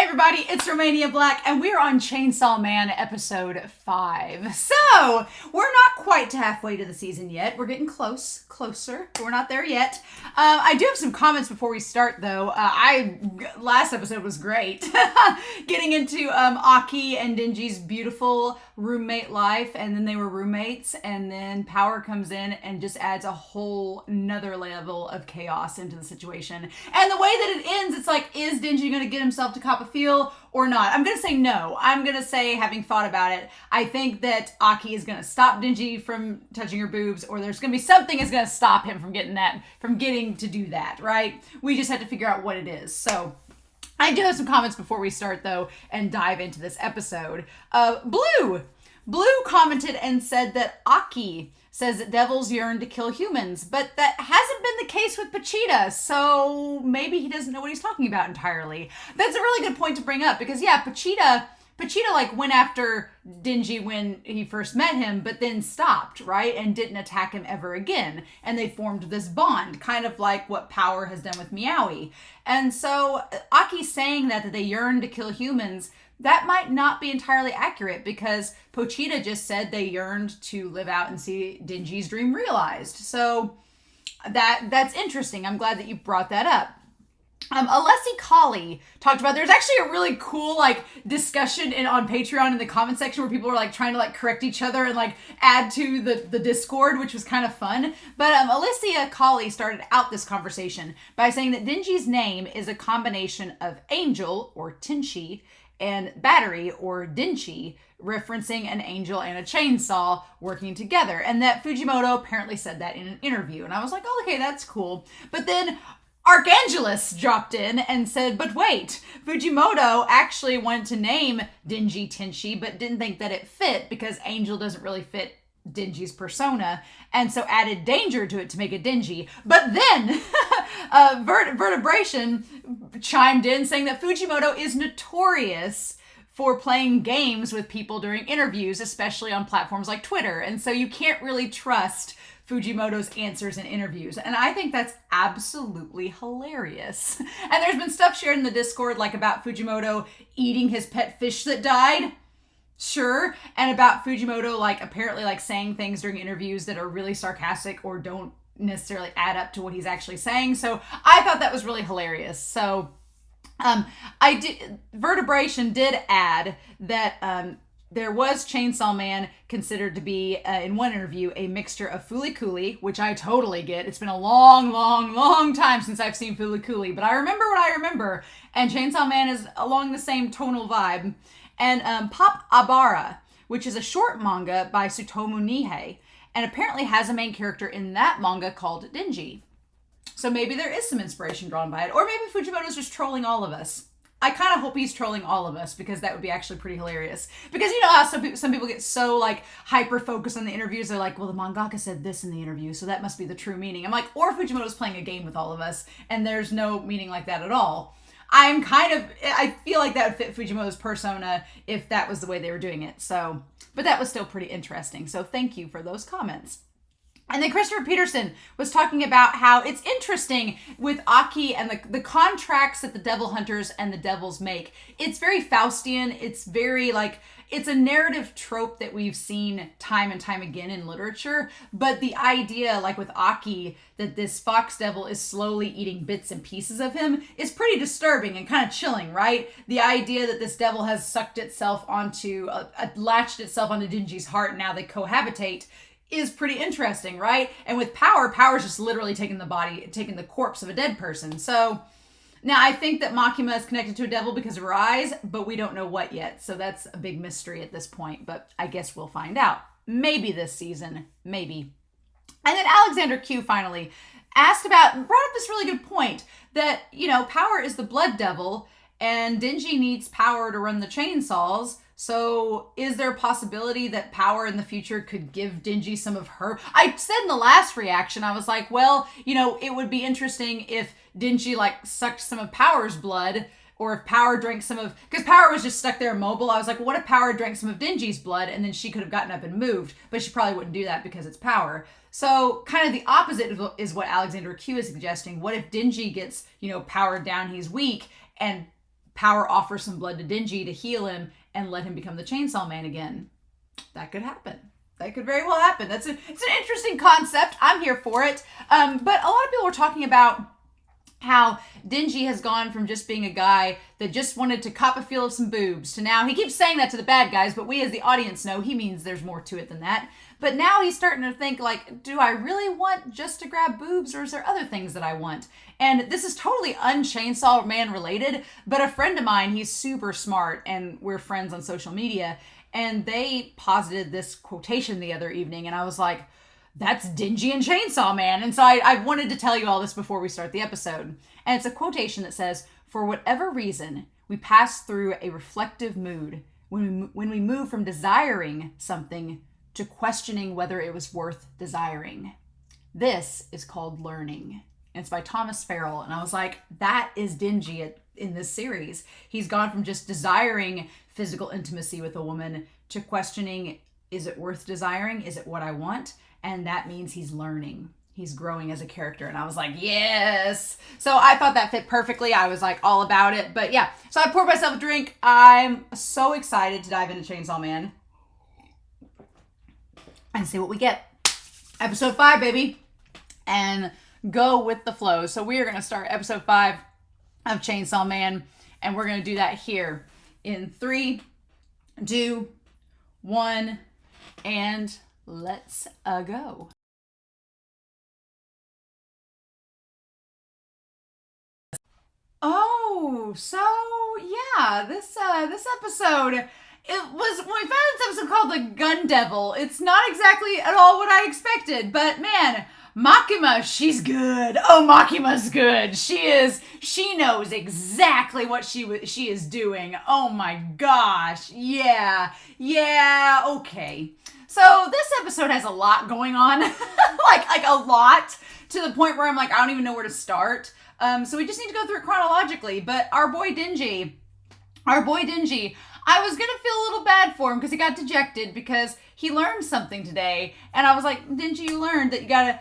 everybody, it's Romania Black, and we're on Chainsaw Man episode 5. So, we're not quite halfway to the season yet. We're getting closer, but we're not there yet. I do have some comments before we start, though. Last episode was great. Getting into Aki and Denji's beautiful roommate life, and then they were roommates, and then Power comes in and just adds a whole nother level of chaos into the situation. And the way that it ends, it's like, is Denji going to get himself to cop a feel or not? I'm going to say no. I'm going to say, having thought about it, I think that Aki is going to stop Denji from touching her boobs, or there's going to be something that's going to stop him from getting to do that, right? We just have to figure out what it is. So I do have some comments before we start, though, and dive into this episode. Blue commented and said that Aki says that devils yearn to kill humans, but that hasn't been the case with Pachita, so maybe he doesn't know what he's talking about entirely. That's a really good point to bring up, because yeah, Pachita like went after Denji when he first met him, but then stopped, right? And didn't attack him ever again. And they formed this bond, kind of like what Power has done with Meowie. And so Aki saying that they yearn to kill humans, that might not be entirely accurate, because Pochita just said they yearned to live out and see Denji's dream realized. So that's interesting. I'm glad that you brought that up. Alessi Colley talked about, there's actually a really cool discussion on Patreon in the comment section where people were trying to correct each other and add to the Discord, which was kind of fun. But Alessia Colley started out this conversation by saying that Denji's name is a combination of angel, or Tenchi, and battery, or Denchi, referencing an angel and a chainsaw working together. And that Fujimoto apparently said that in an interview. And I was like, oh, okay, that's cool. But then Archangelus dropped in and said, but wait, Fujimoto actually wanted to name Denji Tenchi, but didn't think that it fit because Angel doesn't really fit Denji's persona, and so added danger to it to make it Denji. But then Vertebration chimed in saying that Fujimoto is notorious for playing games with people during interviews, especially on platforms like Twitter, and so you can't really trust Fujimoto's answers in interviews. And I think that's absolutely hilarious. And there's been stuff shared in the Discord about Fujimoto eating his pet fish that died. Sure. And about Fujimoto apparently saying things during interviews that are really sarcastic or don't necessarily add up to what he's actually saying. So I thought that was really hilarious. So Vertebration did add that there was Chainsaw Man considered to be, in one interview, a mixture of Fooly Cooly, which I totally get. It's been a long time since I've seen Fooly Cooly, but I remember what I remember, and Chainsaw Man is along the same tonal vibe. And Pop Abara, which is a short manga by Tsutomu Nihei, and apparently has a main character in that manga called Denji. So maybe there is some inspiration drawn by it, or maybe Fujimoto's just trolling all of us. I kind of hope he's trolling all of us, because that would be actually pretty hilarious. Because you know how some people get so hyper-focused on the interviews, they're like, well, the mangaka said this in the interview, so that must be the true meaning. I'm like, or Fujimoto's playing a game with all of us, and there's no meaning like that at all. I feel like that would fit Fujimoto's persona if that was the way they were doing it. So, but that was still pretty interesting. So thank you for those comments. And then Christopher Peterson was talking about how it's interesting with Aki and the contracts that the devil hunters and the devils make. It's very Faustian. It's very it's a narrative trope that we've seen time and time again in literature. But the idea, with Aki, that this fox devil is slowly eating bits and pieces of him is pretty disturbing and kind of chilling, right? The idea that this devil has sucked itself onto, latched itself onto Denji's heart, and now they cohabitate, is pretty interesting, right? And with Power's just literally taking the corpse of a dead person. So now I think that Makima is connected to a devil because of her eyes, but we don't know what yet. So that's a big mystery at this point, but I guess we'll find out. Maybe this season, maybe. And then Alexander Q finally brought up this really good point that, Power is the blood devil and Denji needs Power to run the chainsaws. So is there a possibility that Power in the future could give Denji some of her? I said in the last reaction, I was like, well, it would be interesting if Denji sucked some of Power's blood, or if Power drank some of, because Power was just stuck there immobile. I was like, well, what if Power drank some of Denji's blood and then she could have gotten up and moved, but she probably wouldn't do that because it's Power. So kind of the opposite is what Alexander Q is suggesting. What if Denji gets, powered down, he's weak, and Power offers some blood to Denji to heal him and let him become the Chainsaw Man again. That could happen. That could very well happen. It's an interesting concept. I'm here for it. But a lot of people were talking about how Denji has gone from just being a guy that just wanted to cop a feel of some boobs to now, he keeps saying that to the bad guys, but we as the audience know he means there's more to it than that. But now he's starting to think like, do I really want just to grab boobs, or is there other things that I want? And this is totally un-Chainsaw Man related, but a friend of mine, he's super smart and we're friends on social media, and they posited this quotation the other evening, and I was like, that's Denji and Chainsaw Man. And so I wanted to tell you all this before we start the episode. And it's a quotation that says, for whatever reason, we pass through a reflective mood when we move from desiring something to questioning whether it was worth desiring. This is called learning. And it's by Thomas Farrell. And I was like, that is Denji in this series. He's gone from just desiring physical intimacy with a woman to questioning, is it worth desiring? Is it what I want? And that means he's learning. He's growing as a character. And I was like, yes. So I thought that fit perfectly. I was like all about it. But yeah, so I poured myself a drink. I'm so excited to dive into Chainsaw Man and see what we get. Episode 5, baby. And go with the flow. So we are going to start episode 5 of Chainsaw Man. And we're going to do that here in 3, 2, 1, and let's go. Oh, so yeah, this episode, it was, when we found this episode called The Gun Devil, it's not exactly at all what I expected, but man, Makima, she's good. Oh, Makima's good. She knows exactly what she is doing. Oh my gosh. Yeah, okay. So this episode has a lot going on, like a lot, to the point where I'm like, I don't even know where to start. So we just need to go through it chronologically. But our boy Denji, I was going to feel a little bad for him because he got dejected because he learned something today. And I was like, Denji, you learned that you got to,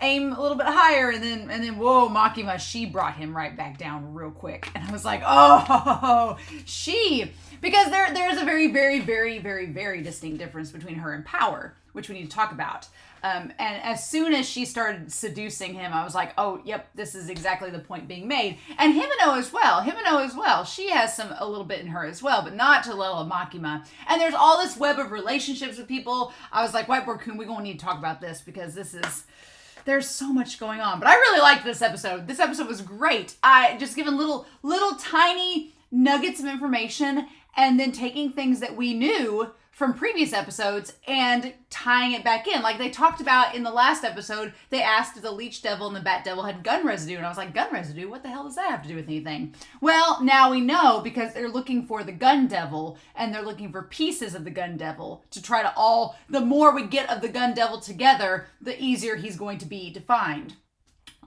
aim a little bit higher. And then, whoa, Makima, she brought him right back down real quick. And I was like, oh, because there's a very, very, very, very, very distinct difference between her and Power, which we need to talk about. And as soon as she started seducing him, I was like, oh, yep, this is exactly the point being made. And Himeno as well. She has a little bit in her as well, but not to the level of Makima. And there's all this web of relationships with people. I was like, Whiteboard-kun, we're going to need to talk about this because there's so much going on. But I really liked this episode. This episode was great. I just given little tiny nuggets of information and then taking things that we knew from previous episodes and tying it back in. Like they talked about in the last episode, they asked if the Leech Devil and the Bat Devil had gun residue. And I was like, gun residue? What the hell does that have to do with anything? Well, now we know because they're looking for the Gun Devil and they're looking for pieces of the Gun Devil to try to the more we get of the Gun Devil together, the easier he's going to be to find.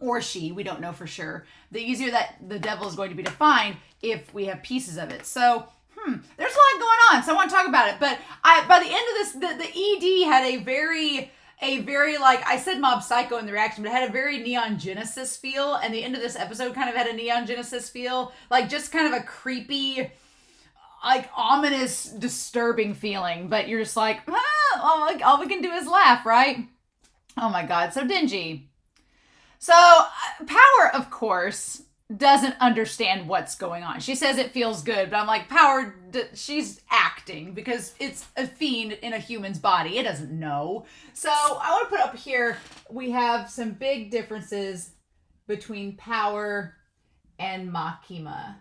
Or she, we don't know for sure. The easier that the devil is going to be to find if we have pieces of it. So, there's a lot going on, so I want to talk about it. But by the end of this, the ED had a very, like, I said Mob Psycho in the reaction, but it had a very Neon Genesis feel, and the end of this episode kind of had a Neon Genesis feel, like just kind of a creepy, like ominous, disturbing feeling, but you're just like, all we can do is laugh, right? Oh my god, so Denji. So, Power, of course, doesn't understand what's going on. She says it feels good, but I'm like, Power, she's acting because it's a fiend in a human's body. It doesn't know. So I want to put up here, we have some big differences between Power and Makima.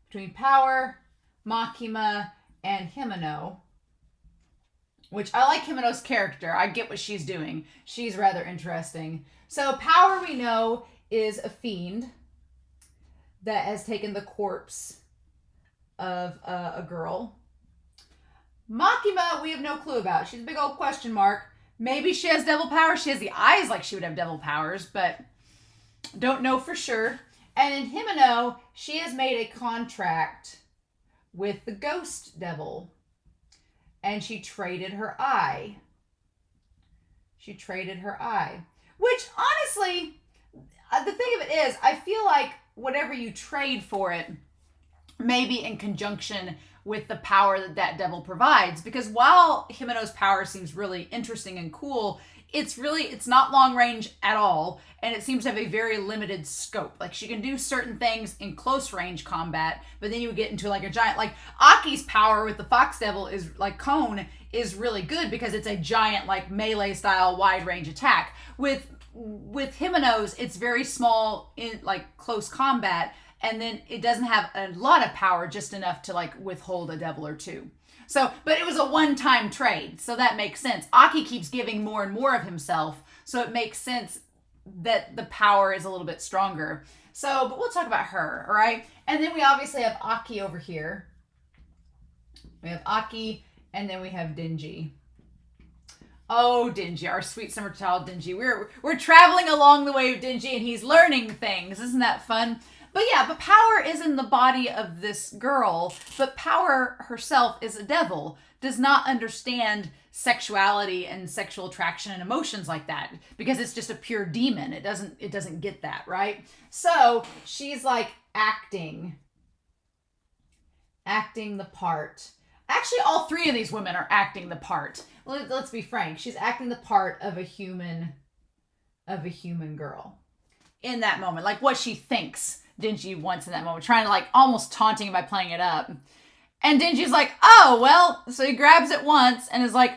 Between Power, Makima, and Himeno. Which I like Himeno's character. I get what she's doing. She's rather interesting. So Power, we know, is a fiend that has taken the corpse of a girl. Makima, we have no clue about. She's a big old question mark. Maybe she has devil powers. She has the eyes like she would have devil powers, but don't know for sure. And in Himeno, she has made a contract with the ghost devil. And she traded her eye. Which, honestly, the thing of it is, I feel like whatever you trade for it, maybe in conjunction with the power that that devil provides. Because while Himeno's power seems really interesting and cool, it's not long range at all, and it seems to have a very limited scope. Like, she can do certain things in close range combat, but then you get into like a giant, like Aki's power with the Fox Devil is like cone is really good because it's a giant like melee style wide range attack. With Himeno's, it's very small in like close combat, and then it doesn't have a lot of power, just enough to like withhold a devil or two. So, but it was a one-time trade, so that makes sense. Aki keeps giving more and more of himself, so it makes sense that the power is a little bit stronger. So, but we'll talk about her, all right? And then we obviously have Aki over here. We have Aki, and then we have Denji. Oh, Denji, our sweet summer child Denji. We're traveling along the way of Denji, and he's learning things. Isn't that fun? But yeah, but power is in the body of this girl, but power herself is a devil, does not understand sexuality and sexual attraction and emotions like that, because it's just a pure demon. It doesn't get that, right? So she's like acting the part. Actually, all three of these women are acting the part. Let's be frank. She's acting the part of a human girl in that moment, like what she thinks Denji wants in that moment, trying to like almost taunting him by playing it up. And Denji's like, oh, well, so he grabs it once and is like,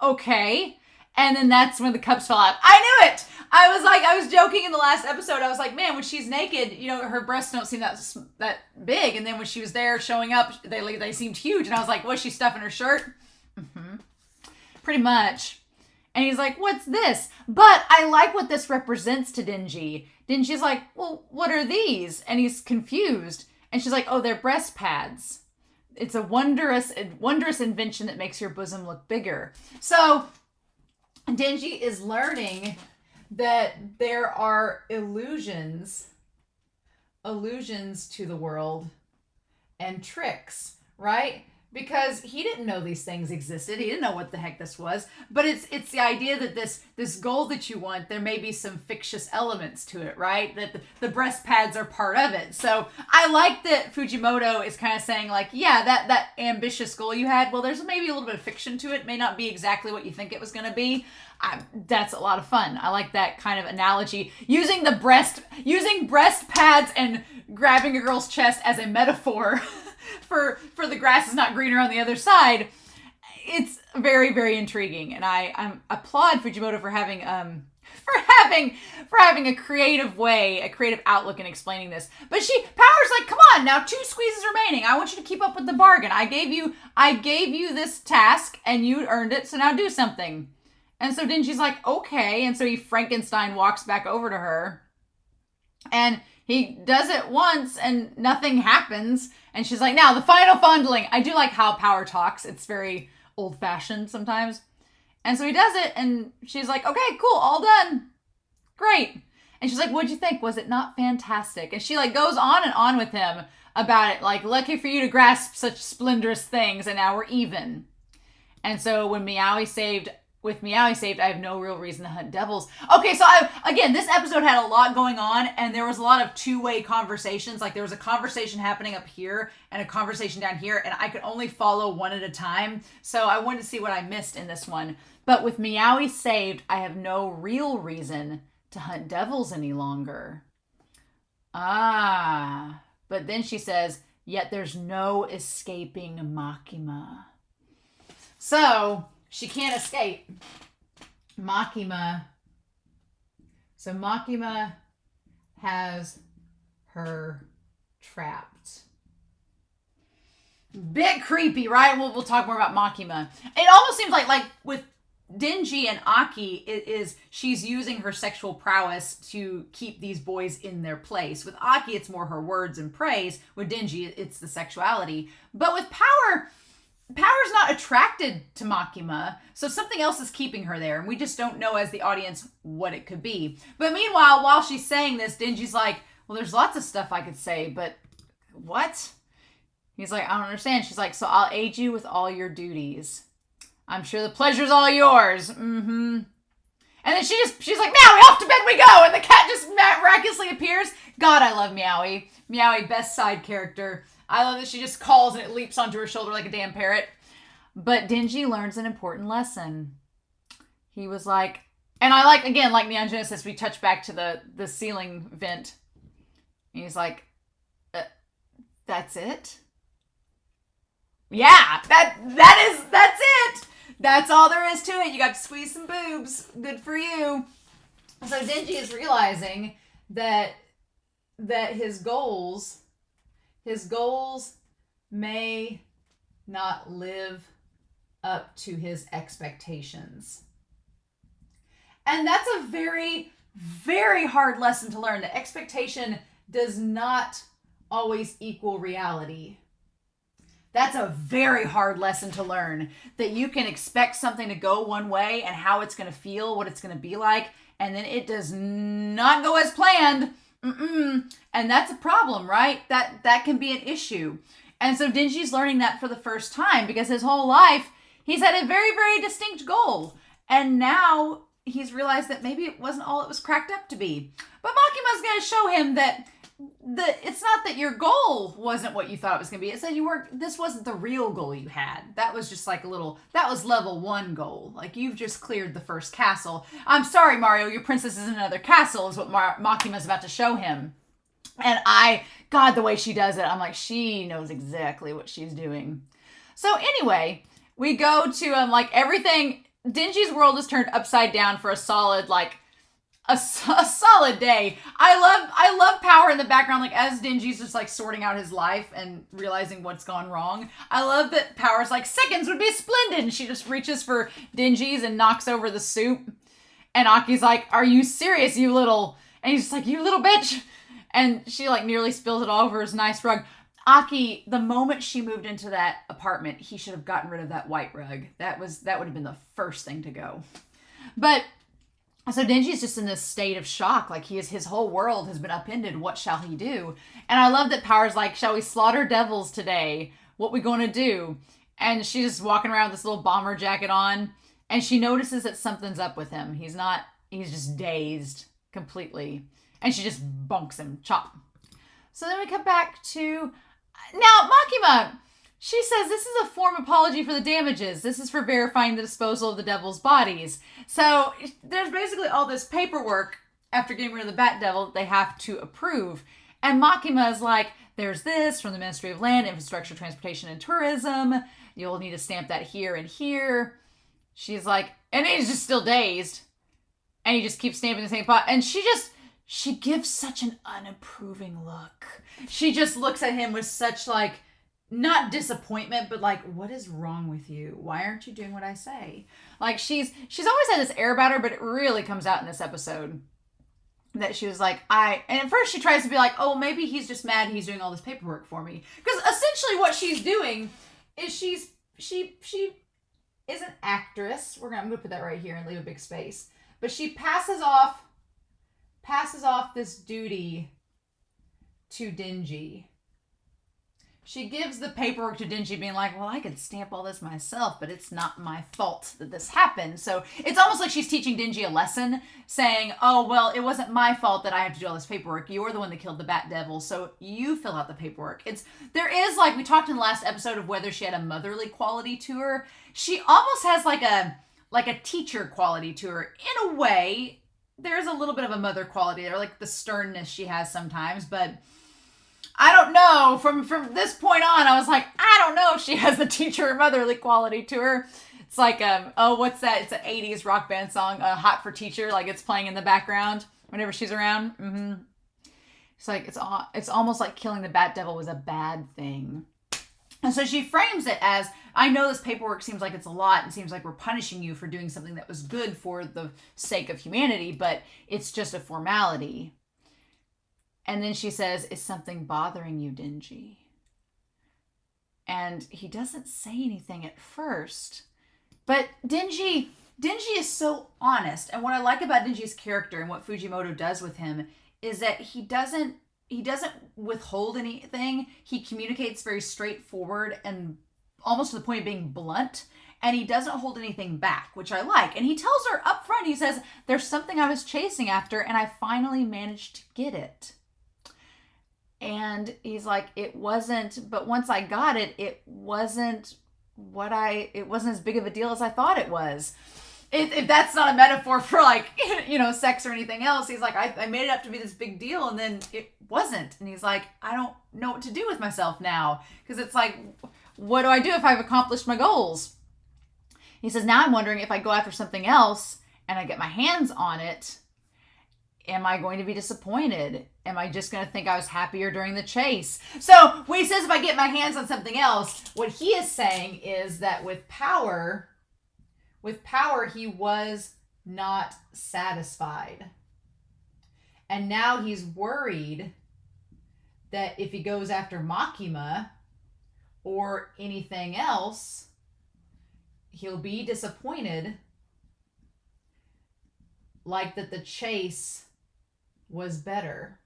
okay. And then that's when the cups fell out. I knew it. I was joking in the last episode. I was like, man, when she's naked, you know, her breasts don't seem that big. And then when she was there showing up, they seemed huge. And I was like, was she stuffing her shirt? Mm-hmm. Pretty much. And he's like, what's this? But I like what this represents to Denji. Denji's like, well, what are these? And he's confused. And she's like, oh, they're breast pads. It's a wondrous invention that makes your bosom look bigger. So Denji is learning that there are illusions to the world and tricks, right? Because he didn't know these things existed. He didn't know what the heck this was. But it's the idea that this goal that you want, there may be some fictitious elements to it, right? That the breast pads are part of it. So I like that Fujimoto is kind of saying like, yeah, that ambitious goal you had, well, there's maybe a little bit of fiction to it. It may not be exactly what you think it was going to be. That's a lot of fun. I like that kind of analogy. Using breast pads and grabbing a girl's chest as a metaphor for the grass is not greener on the other side. It's very, very intriguing, and I applaud Fujimoto for having a creative way, a creative outlook in explaining this. But Power's like, come on, now 2 squeezes remaining. I want you to keep up with the bargain. I gave you this task, and you earned it, so now do something. And so Denji's like, okay, and so he Frankenstein walks back over to her, and he does it once, and nothing happens. And she's like, now the final fondling. I do like how Power talks. It's very old-fashioned sometimes. And so he does it, and she's like, okay, cool, all done. Great. And she's like, what'd you think? Was it not fantastic? And she like goes on and on with him about it, like, lucky for you to grasp such splendorous things, and now we're even. And so when Meowie saved, I have no real reason to hunt devils. Okay, so again, this episode had a lot going on, and there was a lot of two-way conversations. Like, there was a conversation happening up here and a conversation down here, and I could only follow one at a time. So I wanted to see what I missed in this one. But with Meowie saved, I have no real reason to hunt devils any longer. But then she says, yet there's no escaping Makima. So she can't escape Makima. So Makima has her trapped. Bit creepy, right? We'll talk more about Makima. It almost seems like with Denji and Aki, she's using her sexual prowess to keep these boys in their place. With Aki, it's more her words and praise. With Denji, it's the sexuality. But with Power's not attracted to Makima, so something else is keeping her there, and we just don't know as the audience what it could be. But meanwhile, while she's saying this, Denji's like, well, there's lots of stuff I could say, but what? He's like, I don't understand. She's like, so I'll aid you with all your duties. I'm sure the pleasure's all yours. Mm-hmm. And then she's like, Meowie, off to bed we go! And the cat just miraculously appears. God, I love Meowie. Meowie, best side character. I love that she just calls and it leaps onto her shoulder like a damn parrot. But Denji learns an important lesson. He was like, and I like, again, like Neon Genesis, we touch back to the ceiling vent. And he's like, that's it? Yeah, that's it. That's all there is to it. You got to squeeze some boobs. Good for you. So Denji is realizing that his goals may not live up to his expectations. And that's a very, very hard lesson to learn. That expectation does not always equal reality. That's a very hard lesson to learn. That you can expect something to go one way and how it's going to feel, what it's going to be like, and then it does not go as planned. And that's a problem, right? That can be an issue. And so Denji's learning that for the first time because his whole life he's had a very, very distinct goal. And now he's realized that maybe it wasn't all it was cracked up to be. But Makima's going to show him that it's not that your goal wasn't what you thought it was going to be. It's that this wasn't the real goal you had. That was just like that was level 1 goal. Like you've just cleared the first castle. I'm sorry, Mario, your princess is in another castle is what Makima's about to show him. And God, the way she does it, I'm like, she knows exactly what she's doing. So anyway, we go to like everything. Denji's world is turned upside down for a solid a solid day. I love Power in the background, like as Denji's just like sorting out his life and realizing what's gone wrong. I love that Power's like, seconds would be splendid, and she just reaches for Denji's and knocks over the soup. And Aki's like, are you serious, you little... And he's just like, you little bitch. And she like nearly spills it all over his nice rug. Aki, the moment she moved into that apartment, he should have gotten rid of that white rug. That would have been the first thing to go. But so Denji's just in this state of shock. Like his whole world has been upended. What shall he do? And I love that Power's like, shall we slaughter devils today? What we gonna do? And she's just walking around with this little bomber jacket on. And she notices that something's up with him. He's just dazed completely. And she just bunks him. Chop. So then we come back to... Now, Makima, she says this is a form apology for the damages. This is for verifying the disposal of the devil's bodies. So there's basically all this paperwork after getting rid of the Bat Devil that they have to approve. And Makima is like, there's this from the Ministry of Land, Infrastructure, Transportation, and Tourism. You'll need to stamp that here and here. She's like, and he's just still dazed. And he just keeps stamping the same pot. And she gives such an unapproving look. She just looks at him with such like, not disappointment, but like, what is wrong with you? Why aren't you doing what I say? Like she's always had this air about her, but it really comes out in this episode that she was like, and at first she tries to be like, oh, maybe he's just mad he's doing all this paperwork for me. Because essentially what she's doing is she is an actress. I'm going to put that right here and leave a big space. But she passes off this duty to Denji. She gives the paperwork to Denji being like, well, I could stamp all this myself, but it's not my fault that this happened. So it's almost like she's teaching Denji a lesson, saying, oh, well, it wasn't my fault that I have to do all this paperwork. You're the one that killed the Bat Devil, so you fill out the paperwork. There is, like, we talked in the last episode of whether she had a motherly quality to her. She almost has like a teacher quality to her. In a way, there's a little bit of a mother quality there, like the sternness she has sometimes, but I don't know. From this point on, I was like, I don't know if she has the teacher or motherly quality to her. It's like, what's that? It's an 80s rock band song, Hot for Teacher, like it's playing in the background whenever she's around. Mm-hmm. It's like, it's almost like killing the Bat Devil was a bad thing. And so she frames it as, I know this paperwork seems like it's a lot and seems like we're punishing you for doing something that was good for the sake of humanity, but it's just a formality. And then she says, is something bothering you, Denji? And he doesn't say anything at first. But Denji is so honest. And what I like about Denji's character and what Fujimoto does with him is that he doesn't withhold anything. He communicates very straightforward and almost to the point of being blunt. And he doesn't hold anything back, which I like. And he tells her up front, he says, there's something I was chasing after and I finally managed to get it. And he's like, it wasn't, but once I got it, it wasn't as big of a deal as I thought it was. If that's not a metaphor for like, sex or anything else, he's like, I made it up to be this big deal and then it wasn't. And he's like, I don't know what to do with myself now. Because it's like, what do I do if I've accomplished my goals? He says, now I'm wondering if I go after something else and I get my hands on it, am I going to be disappointed? Am I just going to think I was happier during the chase? So when he says if I get my hands on something else, what he is saying is that with power, he was not satisfied. And now he's worried that if he goes after Makima or anything else, he'll be disappointed, like that the chase was better.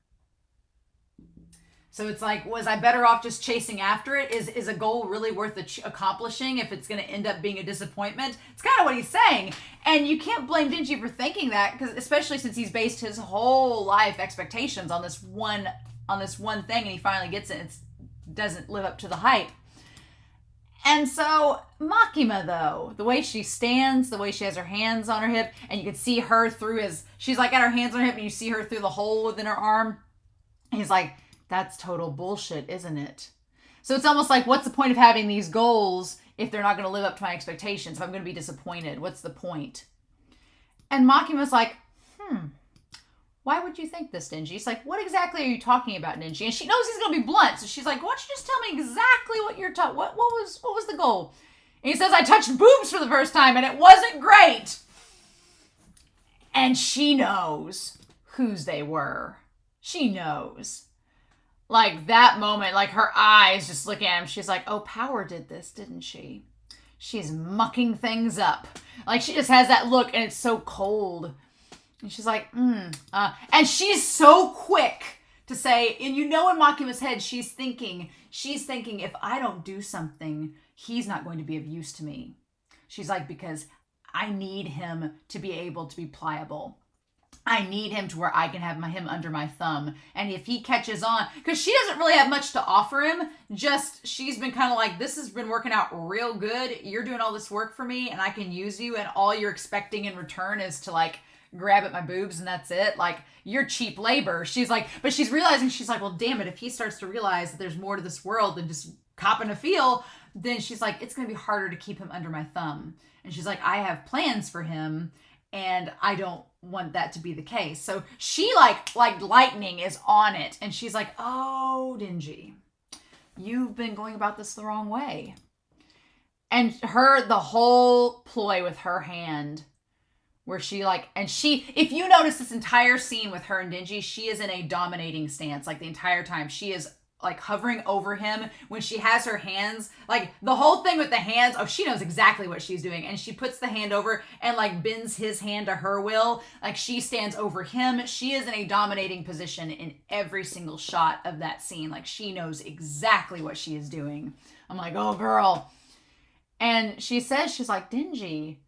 So it's like, was I better off just chasing after it? Is a goal really worth accomplishing if it's going to end up being a disappointment? It's kind of what he's saying. And you can't blame Denji for thinking that, because especially since he's based his whole life expectations on this one thing, and he finally gets it and it doesn't live up to the hype. And so Makima, though, the way she stands, the way she has her hands on her hip, and you can see her through she's like got her hands on her hip and you see her through the hole within her arm. And he's like, that's total bullshit, isn't it? So it's almost like, what's the point of having these goals if they're not going to live up to my expectations? If I'm going to be disappointed, what's the point? And Makima's like, why would you think this, Denji? He's like, what exactly are you talking about, Denji? And she knows he's going to be blunt, so she's like, why don't you just tell me exactly what you're talking, what was the goal? And he says, I touched boobs for the first time and it wasn't great. And she knows whose they were. She knows. Like that moment, like her eyes just look at him. She's like, oh, Power did this, didn't she? She's mucking things up. Like she just has that look and it's so cold. And she's like, and she's so quick to say, and in Makima's head, she's thinking, if I don't do something, he's not going to be of use to me. She's like, because I need him to be able to be pliable. I need him to where I can have him under my thumb. And if he catches on, because she doesn't really have much to offer him, she's been kind of like, this has been working out real good. You're doing all this work for me and I can use you. And all you're expecting in return is to like grab at my boobs and that's it. Like, you're cheap labor. She's like, but she's realizing, she's like, well, damn it. If he starts to realize that there's more to this world than just copping a feel, then she's like, it's going to be harder to keep him under my thumb. And she's like, I have plans for him and I don't want that to be the case. So she like lightning is on it. And she's like, oh, Denji, you've been going about this the wrong way. And the whole ploy with her hand, where she if you notice this entire scene with her and Denji, she is in a dominating stance. Like the entire time she is like hovering over him. When she has her hands, like the whole thing with the hands, she knows exactly what she's doing. And she puts the hand over and like bends his hand to her will. Like she stands over him. She is in a dominating position in every single shot of that scene. Like she knows exactly what she is doing. I'm like, oh girl. And she says, she's like, Denji,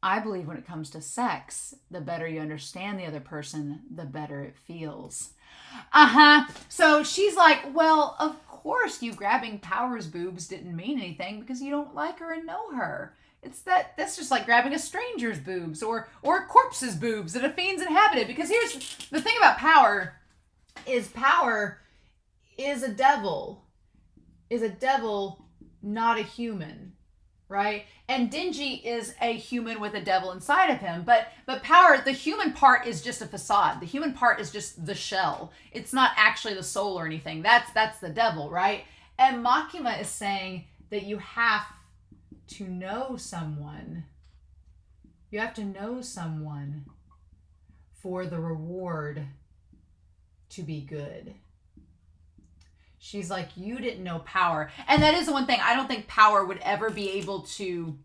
I believe when it comes to sex, the better you understand the other person, the better it feels. So she's like, well, of course you grabbing Power's boobs didn't mean anything because you don't like her and know her. That's just like grabbing a stranger's boobs or a corpse's boobs that a fiend's inhabited. Because here's the thing about Power is a devil, not a human. Right? And Denji is a human with a devil inside of him. But Power, the human part is just a facade. The human part is just the shell. It's not actually the soul or anything. That's the devil, right? And Makima is saying that you have to know someone. You have to know someone for the reward to be good. She's like, you didn't know Power. And that is the one thing. I don't think Power would ever be able to,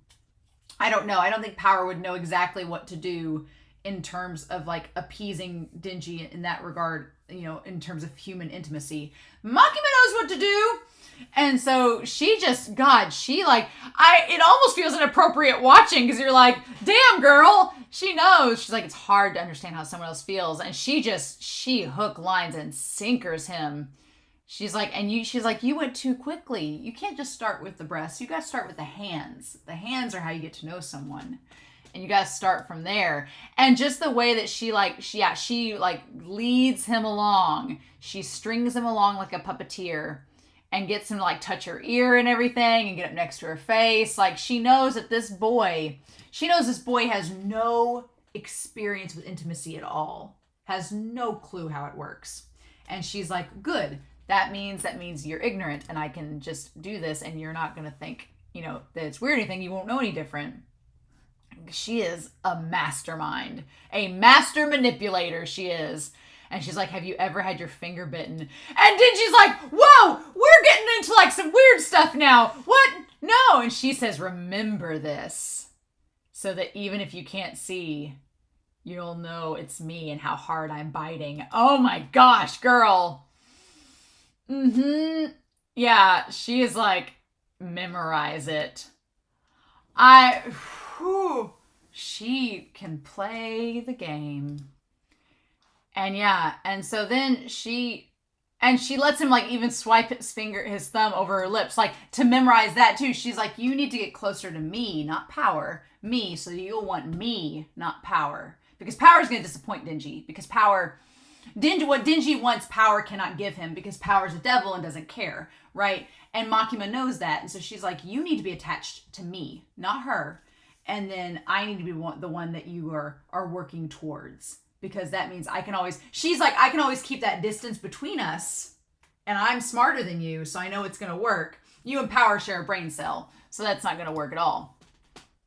I don't know. I don't think Power would know exactly what to do in terms of like appeasing Denji in that regard, in terms of human intimacy. Makima knows what to do. And so it almost feels inappropriate watching because you're like, damn girl, she knows. She's like, it's hard to understand how someone else feels. And she hook, lines, and sinkers him. She's like, she's like, you went too quickly. You can't just start with the breasts. You got to start with the hands. The hands are how you get to know someone. And you got to start from there. And just the way that she leads him along. She strings him along like a puppeteer and gets him to like touch her ear and everything and get up next to her face. Like she knows this boy has no experience with intimacy at all. Has no clue how it works. And she's like, good. That means you're ignorant and I can just do this and you're not going to think, that it's weird or anything. You won't know any different. She is a mastermind, a master manipulator. She is. And she's like, have you ever had your finger bitten? And then she's like, whoa, we're getting into like some weird stuff now. What? No. And she says, remember this so that even if you can't see, you'll know it's me and how hard I'm biting. Oh my gosh, girl. Yeah, she is like, memorize it. She can play the game. And yeah, and so then she lets him like even swipe his thumb over her lips, like to memorize that too. She's like, you need to get closer to me, not power. Me, so you'll want me, not power. Because power is going to disappoint Denji. Because what Denji wants, power cannot give him. Because power is a devil and doesn't care, right? And Makima knows that. And so she's like, you need to be attached to me, not her. And then I need to be the one that you are working towards. Because that means she's like, I can always keep that distance between us. And I'm smarter than you, so I know it's going to work. You and power share a brain cell. So that's not going to work at all.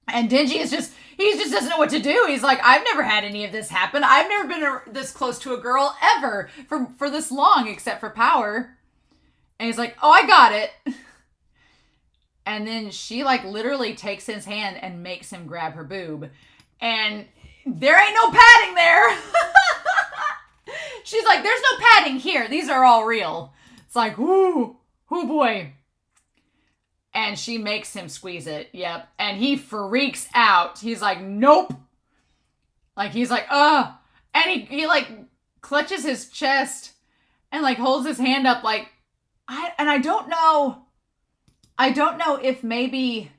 And Denji he just doesn't know what to do. He's like, I've never had any of this happen. I've never been this close to a girl ever for this long, except for power. And he's like, oh, I got it. And then she like literally takes his hand and makes him grab her boob. And there ain't no padding there. She's like, there's no padding here. These are all real. It's like, ooh, oh boy. And she makes him squeeze it. Yep. And he freaks out. He's like, nope. Like, he's like, ugh. And he like clutches his chest and like holds his hand up like, I don't know if maybe,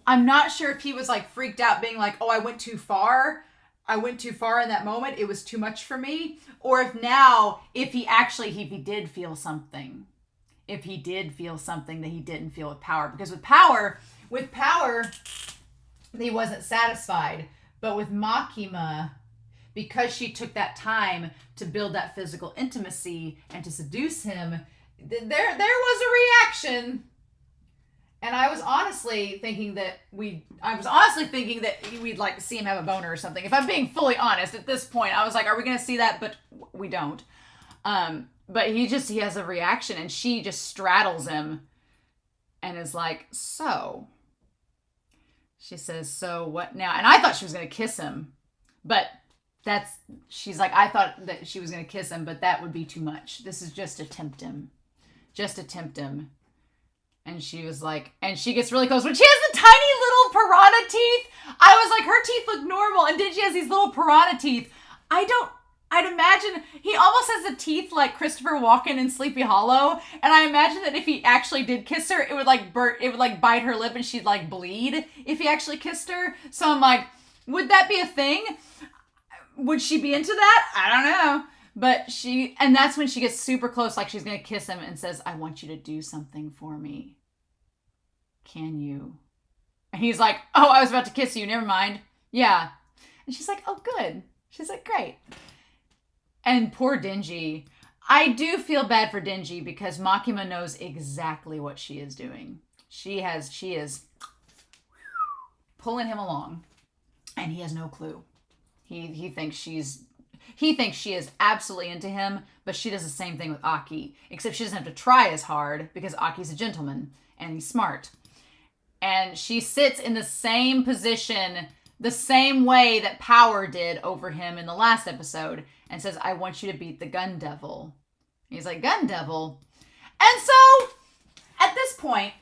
I'm not sure if he was like freaked out being like, oh, I went too far in that moment. It was too much for me. Or if he did feel something. If he did feel something that he didn't feel with power. Because with power, he wasn't satisfied. But with Makima, because she took that time to build that physical intimacy and to seduce him, there was a reaction. And I was honestly thinking that we'd like see him have a boner or something. If I'm being fully honest at this point, I was like, are we going to see that? But we don't. But he has a reaction and she just straddles him and is like, so. She says, so what now? And I thought she was going to kiss him. But she's like, I thought that she was going to kiss him, but that would be too much. This is just to tempt him. Just to tempt him. And she was like, and she gets really close. When she has the tiny little piranha teeth, I was like, her teeth look normal. And then she has these little piranha teeth. I'd imagine he almost has the teeth like Christopher Walken in Sleepy Hollow. And I imagine that if he actually did kiss her, it would like bite her lip and she'd like bleed if he actually kissed her. So I'm like, would that be a thing? Would she be into that? I don't know. But and that's when she gets super close, like she's going to kiss him and says, I want you to do something for me. Can you? And he's like, oh, I was about to kiss you. Never mind. Yeah. And she's like, oh, good. She's like, great. And poor Denji. I do feel bad for Denji because Makima knows exactly what she is doing. She is pulling him along and he has no clue. He thinks she is absolutely into him, but she does the same thing with Aki, except she doesn't have to try as hard because Aki's a gentleman and he's smart. And she sits in the same position, the same way that Power did over him in the last episode and says, I want you to beat the gun devil. And he's like, gun devil? And so at this point,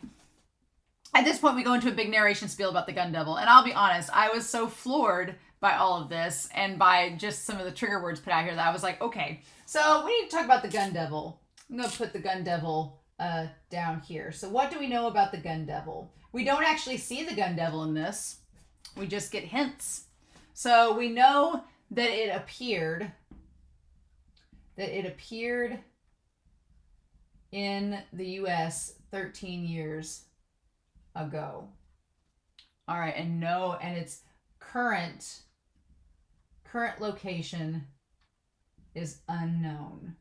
we go into a big narration spiel about the gun devil. And I'll be honest, I was so floored by all of this and by just some of the trigger words put out here that I was like, okay, so we need to talk about the gun devil. I'm going to put the gun devil down here. So what do we know about the gun devil? We don't actually see the gun devil in this. We just get hints. So we know that it appeared in the U.S. 13 years ago. All right, and its current location is unknown.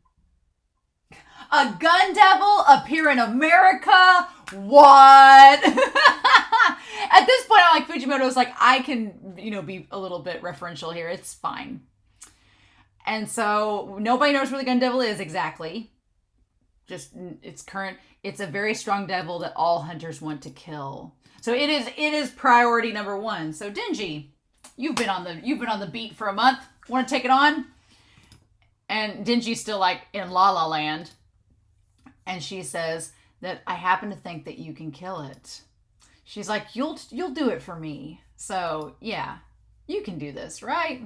A gun devil appear in America? What? At this point, I'm like, Fujimoto's like, I can, be a little bit referential here. It's fine. And so nobody knows where the gun devil is exactly. Just it's a very strong devil that all hunters want to kill. So it is priority number one. So Denji, you've been on the beat for a month. Want to take it on? And Denji's still like in La La Land. And she says that I happen to think that you can kill it. She's like, you'll do it for me. So yeah, you can do this, right?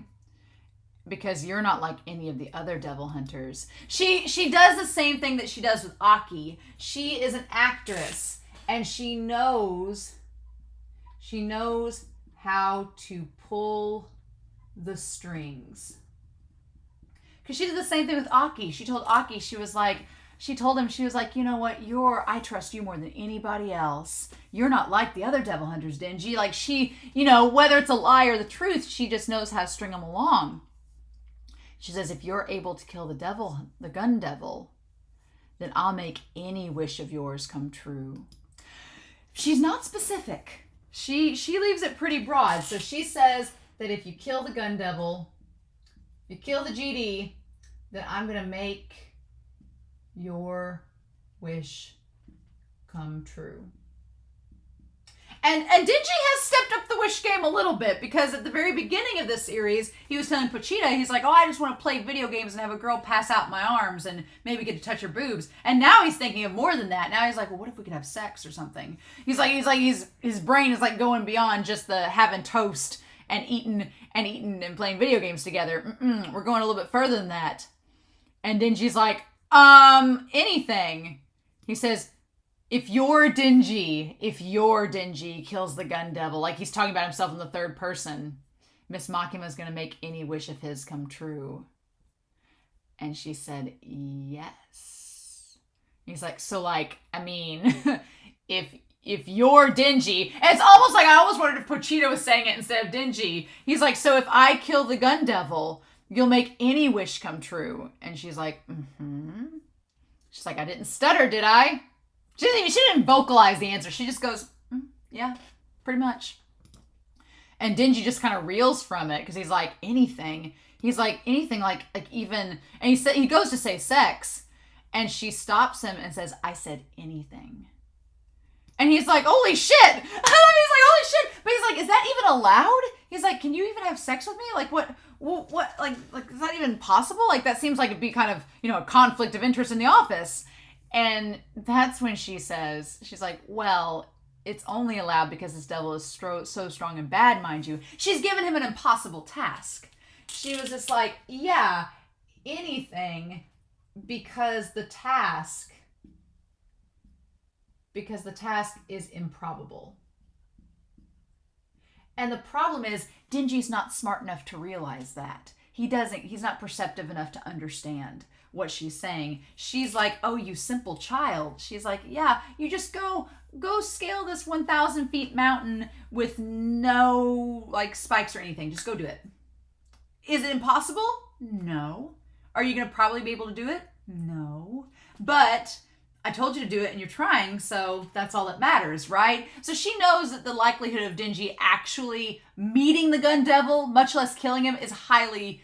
Because you're not like any of the other devil hunters. She does the same thing that she does with Aki. She is an actress and she knows how to pull the strings. Because she did the same thing with Aki. She told Aki, she told him, you know what, I trust you more than anybody else. You're not like the other devil hunters, Denji. Like she, whether it's a lie or the truth, she just knows how to string them along. She says, if you're able to kill the gun devil, then I'll make any wish of yours come true. She's not specific. She leaves it pretty broad. So she says that if you kill the gun devil, you kill the GD, then I'm going to make your wish come true. And Denji has stepped up the wish game a little bit, because at the very beginning of this series, he was telling Pochita, he's like, I just want to play video games and have a girl pass out in my arms and maybe get to touch her boobs. And now he's thinking of more than that. Now he's like, well, what if we could have sex or something? His brain is like going beyond just the having toast and eating and playing video games together. We're going a little bit further than that. And Denji's like, anything. He says, if your Denji kills the gun devil, like he's talking about himself in the third person, Miss Makima is going to make any wish of his come true. And she said, yes. He's like, so like, I mean, if you're Denji, and it's almost like I almost wondered if Pochita was saying it instead of Denji. He's like, so if I kill the gun devil, you'll make any wish come true. And she's like, She's like, I didn't stutter, did I? She didn't vocalize the answer. She just goes, yeah, pretty much. And Denji just kind of reels from it because he's like, anything. He's like, anything, like even, and he goes to say sex, and she stops him and says, I said anything. And he's like, holy shit. He's like, holy shit. But he's like, is that even allowed? He's like, can you even have sex with me? Like, what, like, is that even possible? Like, that seems like it'd be kind of, a conflict of interest in the office. And that's when she says, she's like, well, it's only allowed because this devil is so strong and bad, mind you. She's given him an impossible task. She was just like, yeah, anything, because the task is improbable. And the problem is, Denji's not smart enough to realize that. He's not perceptive enough to understand what she's saying. She's like, oh, you simple child. She's like, yeah, you just go scale this 1,000 feet mountain with no like spikes or anything. Just go do it. Is it impossible? No. Are you going to probably be able to do it? No. But I told you to do it and you're trying, so that's all that matters, right? So she knows that the likelihood of Denji actually meeting the gun devil, much less killing him, is highly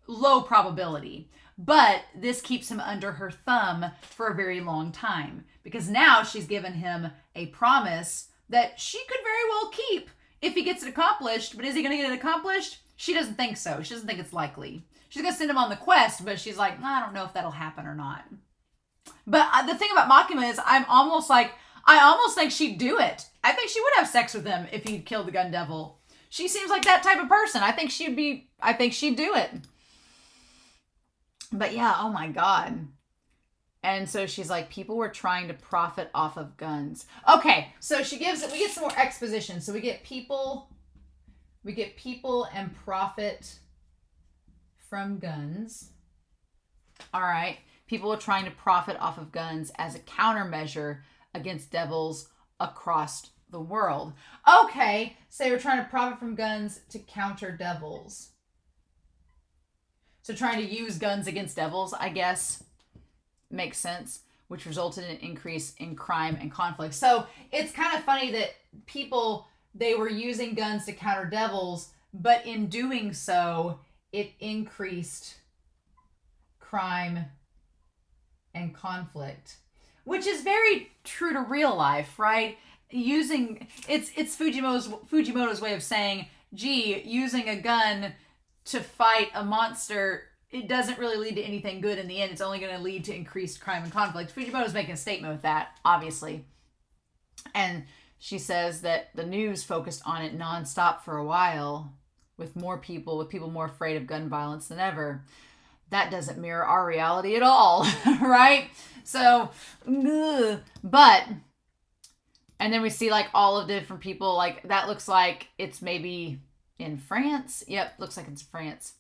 low probability. But this keeps him under her thumb for a very long time, because now she's given him a promise that she could very well keep if he gets it accomplished. But is he going to get it accomplished? She doesn't think so. She doesn't think it's likely. She's going to send him on the quest, but she's like, I don't know if that'll happen or not. But the thing about Makima is I almost think she'd do it. I think she would have sex with him if he'd killed the gun devil. She seems like that type of person. I think she'd do it. But yeah, oh my God. And so she's like, people were trying to profit off of guns. Okay, so we get some more exposition. So we get people and profit from guns. All right. People are trying to profit off of guns as a countermeasure against devils across the world. Okay, so they were trying to profit from guns to counter devils. So trying to use guns against devils, I guess, makes sense, which resulted in an increase in crime and conflict. So it's kind of funny that they were using guns to counter devils, but in doing so, it increased crime and conflict, which is very true to real life, right? It's Fujimoto's way of saying, gee, using a gun to fight a monster, it doesn't really lead to anything good in the end. It's only going to lead to increased crime and conflict. Fujimoto's making a statement with that, obviously. And she says that the news focused on it nonstop for a while, with people more afraid of gun violence than ever. That doesn't mirror our reality at all, right? So, but, and then we see like all of the different people, like that looks like it's maybe in France. Yep, looks like it's France.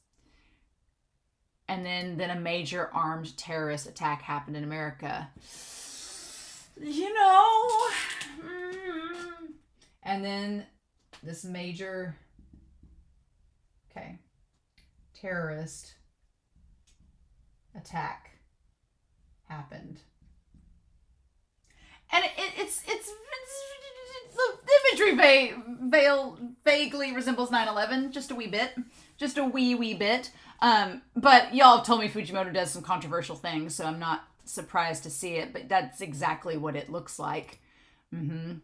And then a major armed terrorist attack happened in America. You know. And then this major, terrorist attack happened. And it's the imagery vaguely resembles 9/11, just a wee bit. Just a wee bit. But y'all have told me Fujimoto does some controversial things, so I'm not surprised to see it, but that's exactly what it looks like. And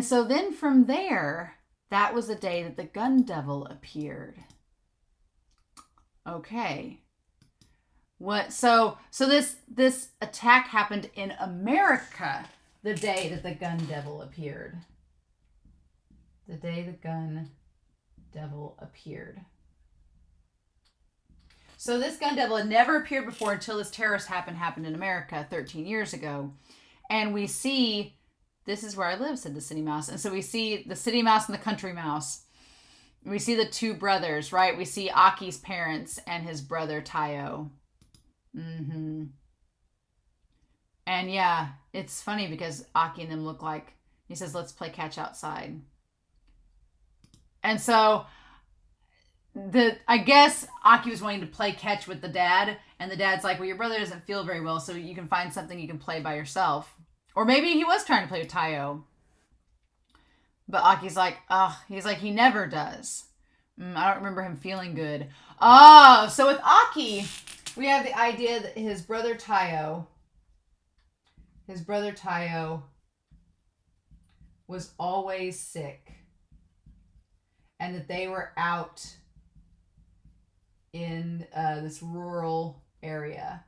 so then from there, that was the day that the gun devil appeared. Okay. What? So this attack happened in America the day that the gun devil appeared. The day the gun devil appeared. So this gun devil had never appeared before until this terrorist happened in America 13 years ago. And we see, this is where I live, said the city mouse. And so we see the city mouse and the country mouse. We see the two brothers, right? We see Aki's parents and his brother Tayo. And yeah, it's funny because Aki and them look like, he says, let's play catch outside. And so I guess Aki was wanting to play catch with the dad, and the dad's like, well, your brother doesn't feel very well, so you can find something you can play by yourself. Or maybe he was trying to play with Tayo. But Aki's like, he's like, he never does. I don't remember him feeling good. Oh, so with Aki, we have the idea that his brother Tayo was always sick. And that they were out in this rural area.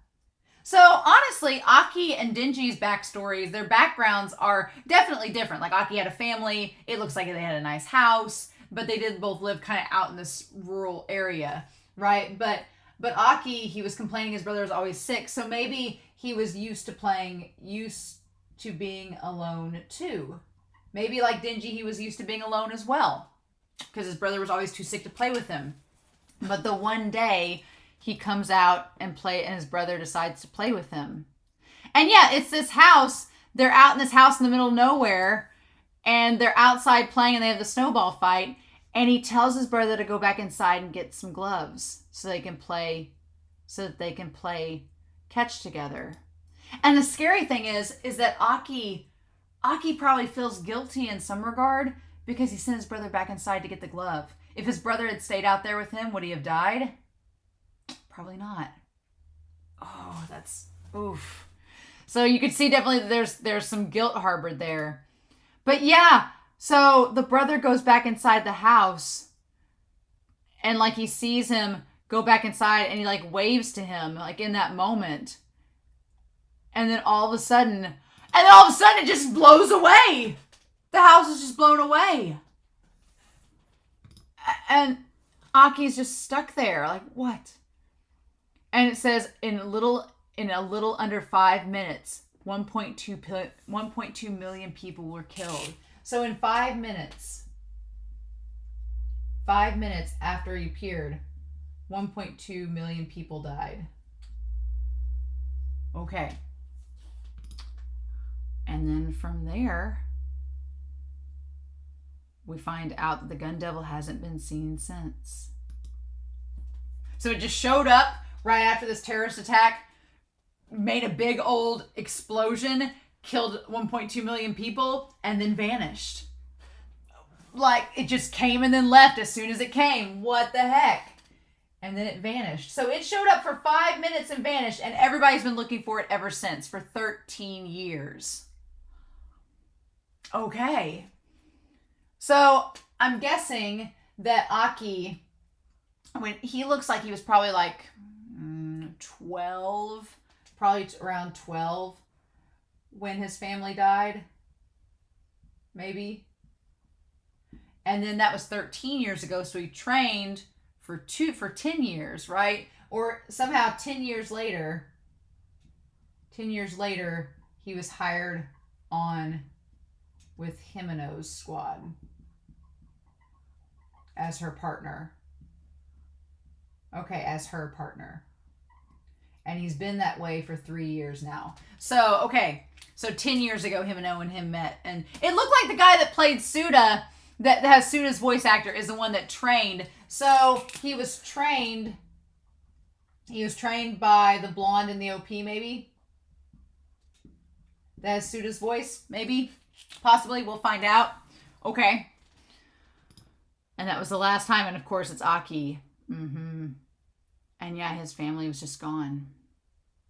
So honestly, Aki and Denji's backstories, their backgrounds are definitely different. Like Aki had a family. It looks like they had a nice house, but they did both live kind of out in this rural area, right? But Aki, he was complaining his brother was always sick. So maybe he was used to being alone too. Maybe like Denji, he was used to being alone as well, because his brother was always too sick to play with him. But the one day he comes out and his brother decides to play with him. And yeah, it's this house. They're out in this house in the middle of nowhere, and they're outside playing, and they have the snowball fight. And he tells his brother to go back inside and get some gloves so that they can play catch together. And the scary thing is that Aki probably feels guilty in some regard because he sent his brother back inside to get the glove. If his brother had stayed out there with him, would he have died? Probably not. Oh, that's oof. So you could see definitely that there's some guilt harbored there. But yeah, so the brother goes back inside the house, and like he sees him go back inside, and he like waves to him like in that moment. And then all of a sudden it just blows away. The house is just blown away. And Aki's just stuck there. Like, what? And it says in little in a little under 5 minutes, 1.2 million people were killed. So in 5 minutes after he appeared, 1.2 million people died. Okay. And then from there, we find out that the gun devil hasn't been seen since. So it just showed up right after this terrorist attack, made a big old explosion, killed 1.2 million people, and then vanished. Like, it just came and then left as soon as it came. What the heck? And then it vanished. So it showed up for 5 minutes and vanished, and everybody's been looking for it ever since, for 13 years. Okay. So I'm guessing that Aki, when he looks like he was probably like 12, probably around 12 when his family died. Maybe. And then that was 13 years ago, so he trained for 10 years, right? Or somehow 10 years later, he was hired on with Himeno's squad as her partner. Okay, as her partner. And he's been that way for 3 years now. So, okay. So 10 years ago, Himeno and him met. And it looked like the guy that played Suda, that has Suda's voice actor, is the one that trained. So he was trained by the blonde in the OP, maybe? That has Suda's voice, maybe? Possibly. We'll find out. Okay. And that was the last time. And of course, it's Aki. And yeah, his family was just gone.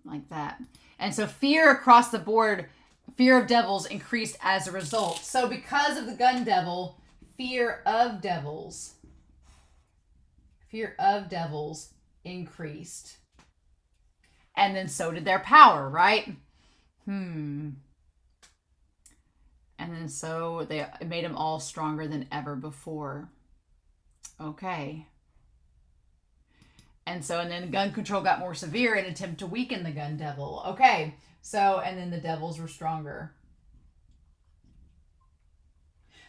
Like that. And so fear across the board, fear of devils increased as a result. So because of the gun devil, fear of devils increased. And then so did their power, right? And then so it made them all stronger than ever before. Okay. And then gun control got more severe in an attempt to weaken the gun devil. Okay. So, and then the devils were stronger.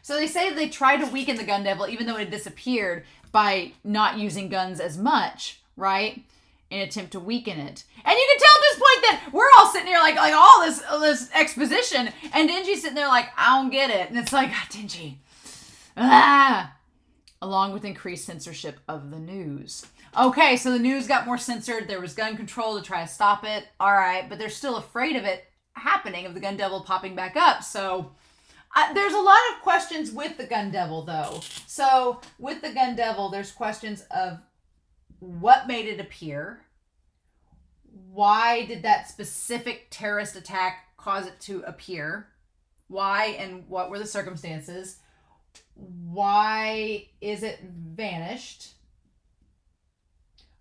So they say they tried to weaken the gun devil even though it had disappeared by not using guns as much, right? In an attempt to weaken it. And you can tell at this point that we're all sitting here like all this exposition, and Denji's sitting there like, I don't get it. And it's like, Denji. Along with increased censorship of the news. Okay, so the news got more censored. There was gun control to try to stop it. All right, but they're still afraid of it happening, of the gun devil popping back up. So there's a lot of questions with the gun devil, though. So with the gun devil, there's questions of what made it appear? Why did that specific terrorist attack cause it to appear? Why and what were the circumstances? Why is it vanished?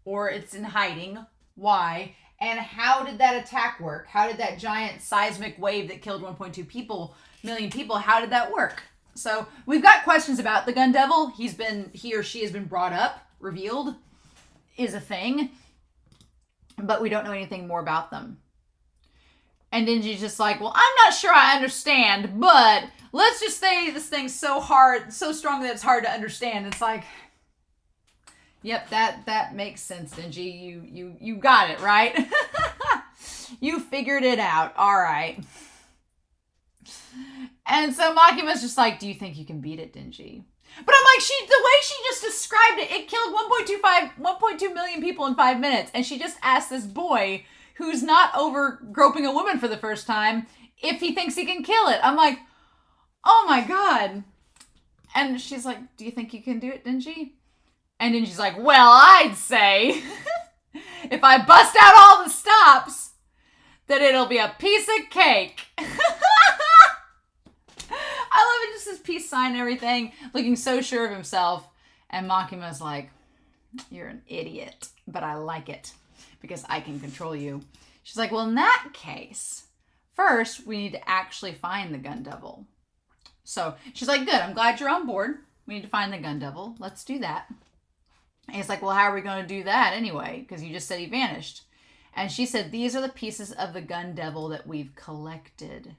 Or it's in hiding? Why? And how did that attack work? How did that giant seismic wave that killed 1.2 million people, how did that work? So we've got questions about the gun devil. He or she has been brought up, revealed, is a thing, but we don't know anything more about them. And Denji's just like, well, I'm not sure I understand, but let's just say this thing's so hard, so strong that it's hard to understand. It's like, yep, that makes sense, Denji. You got it, right? You figured it out. All right. And so Makima's just like, do you think you can beat it, Denji? But I'm like, the way she just described it, it killed 1.2 million people in 5 minutes. And she just asked this boy, who's not over groping a woman for the first time, if he thinks he can kill it. I'm like, oh my God. And she's like, do you think you can do it, Denji? And then she's like, well, I'd say if I bust out all the stops, that it'll be a piece of cake. I love it, just this peace sign and everything, looking so sure of himself. And Makima's like, you're an idiot, but I like it because I can control you. She's like, well, in that case, first we need to actually find the gun devil. So she's like, good, I'm glad you're on board. We need to find the gun devil. Let's do that. And he's like, well, how are we going to do that anyway? Because you just said he vanished. And she said, these are the pieces of the gun devil that we've collected.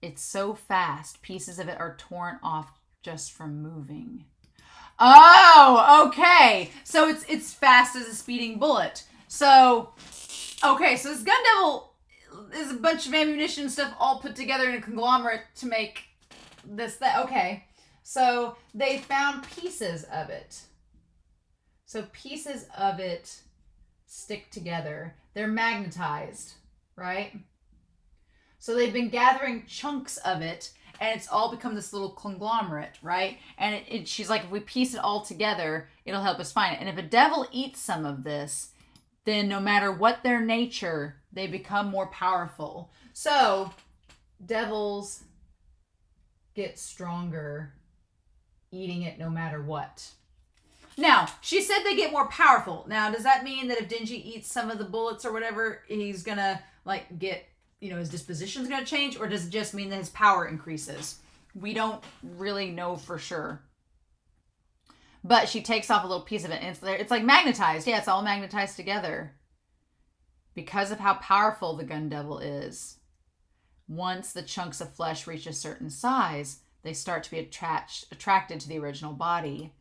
It's so fast. Pieces of it are torn off just from moving. Oh, okay. So it's fast as a speeding bullet. So, okay, so this gun devil is a bunch of ammunition and stuff all put together in a conglomerate to make this. Okay. So they found pieces of it. So pieces of it stick together. They're magnetized, right? So they've been gathering chunks of it, and it's all become this little conglomerate, right? And she's like, if we piece it all together, it'll help us find it. And if a devil eats some of this, then no matter what their nature, they become more powerful. So devils get stronger eating it no matter what. Now, she said they get more powerful. Now, does that mean that if Denji eats some of the bullets or whatever, he's gonna, like, get, you know, his disposition's gonna change? Or does it just mean that his power increases? We don't really know for sure. But she takes off a little piece of it, and it's like magnetized. Yeah, it's all magnetized together. Because of how powerful the gun devil is, once the chunks of flesh reach a certain size, they start to be attracted to the original body.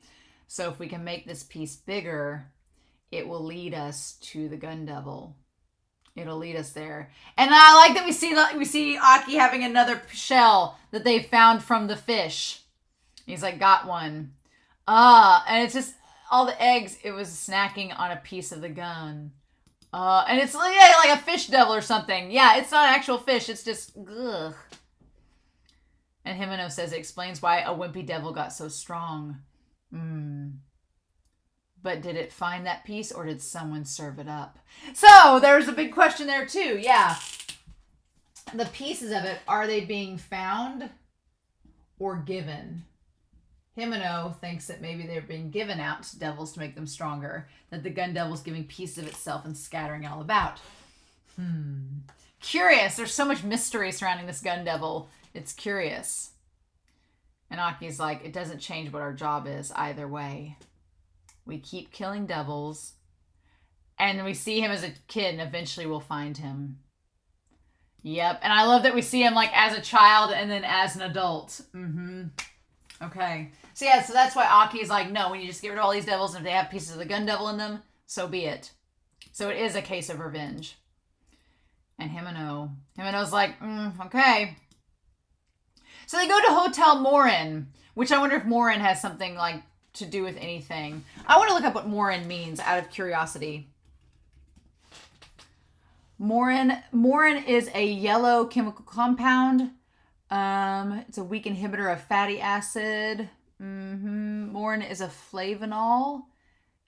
So if we can make this piece bigger, it will lead us to the gun devil. It'll lead us there. And I like that we see Aki having another shell that they found from the fish. He's like, got one. And it's just all the eggs. It was snacking on a piece of the gun. And it's like a fish devil or something. Yeah, it's not an actual fish. It's just, ugh. And Himeno says it explains why a wimpy devil got so strong. But did it find that piece, or did someone serve it up? So there's a big question there too. Yeah. The pieces of it, are they being found or given? Himeno thinks that maybe they're being given out to devils to make them stronger. That the gun devil's giving pieces of itself and scattering it all about. Curious. There's so much mystery surrounding this gun devil. It's curious. And Aki's like, it doesn't change what our job is either way. We keep killing devils. And we see him as a kid, and eventually we'll find him. Yep. And I love that we see him like as a child and then as an adult. Okay. So yeah, so that's why Aki is like, no, we need to just get rid of all these devils, and if they have pieces of the gun devil in them, so be it. So it is a case of revenge. And Himeno's like, okay. So they go to Hotel Morin, which I wonder if Morin has something like to do with anything. I want to look up what Morin means out of curiosity. Morin is a yellow chemical compound. It's a weak inhibitor of fatty acid. Morin is a flavanol.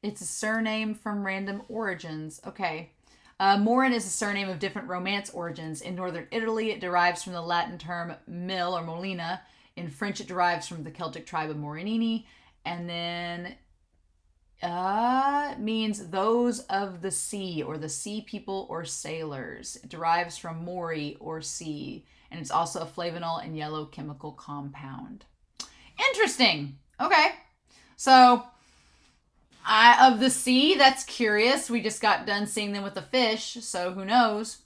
It's a surname from random origins. Okay. Morin is a surname of different Romance origins. In northern Italy, it derives from the Latin term mill or molina. In French, it derives from the Celtic tribe of Morinini. And then it means those of the sea, or the sea people or sailors. It derives from mori or sea. And it's also a flavanol and yellow chemical compound. Interesting. Okay. So of the sea, that's curious. We just got done seeing them with the fish, so who knows?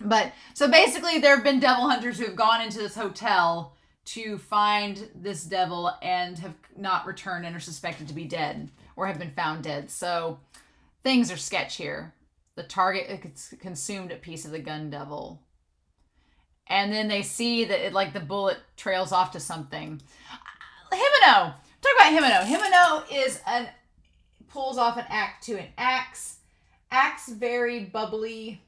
But so basically, there have been devil hunters who have gone into this hotel to find this devil and have not returned and are suspected to be dead or have been found dead. So things are sketch here. The target consumed a piece of the gun devil. And then they see that the bullet trails off to something. Himeno. Talk about Himeno. Himeno pulls off an act to an axe. Axe very bubbly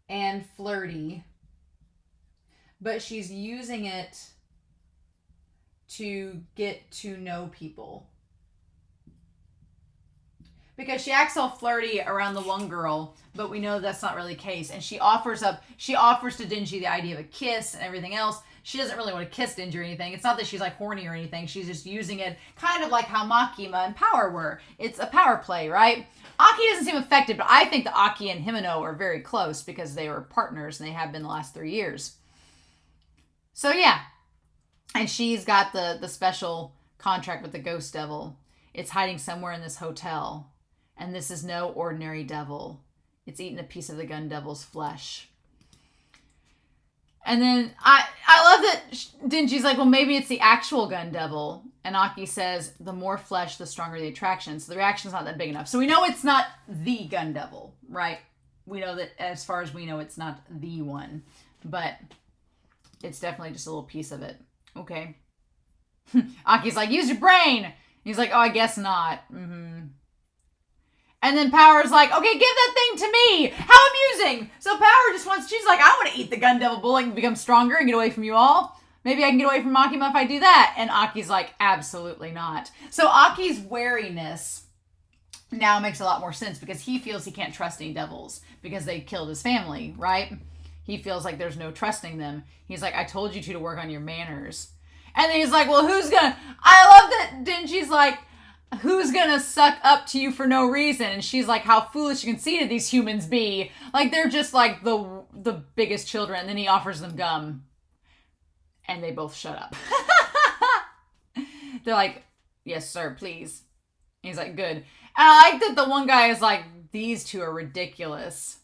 and flirty. But she's using it to get to know people. Because she acts all flirty around the one girl, but we know that's not really the case. And she offers to Denji the idea of a kiss and everything else. She doesn't really want to kiss Denji or anything. It's not that she's like horny or anything. She's just using it kind of like how Makima and Power were. It's a power play, right? Aki doesn't seem affected, but I think that Aki and Himeno are very close because they were partners and they have been the last 3 years. So yeah. And she's got the special contract with the ghost devil. It's hiding somewhere in this hotel. And this is no ordinary devil. It's eating a piece of the gun devil's flesh. And then I love that Denji's like, well, maybe it's the actual gun devil. And Aki says, the more flesh, the stronger the attraction. So the reaction's not that big enough. So we know it's not the gun devil, right? We know that as far as we know, it's not the one. But it's definitely just a little piece of it. Okay. Aki's like, use your brain. He's like, oh, I guess not. Mm-hmm. And then Power's like, okay, give that thing to me. How amusing. So Power just wants, she's like, I want to eat the gun devil bull and become stronger and get away from you all. Maybe I can get away from Makima if I do that. And Aki's like, absolutely not. So Aki's wariness now makes a lot more sense because he feels he can't trust any devils because they killed his family, right? He feels like there's no trusting them. He's like, I told you to work on your manners. And then he's like, well, who's gonna, I love that Denji's like, who's gonna suck up to you for no reason? And she's like, how foolish and conceited these humans be. Like, they're just like the biggest children. And then he offers them gum. And they both shut up. They're like, yes, sir, please. And he's like, good. And I like that the one guy is like, these two are ridiculous.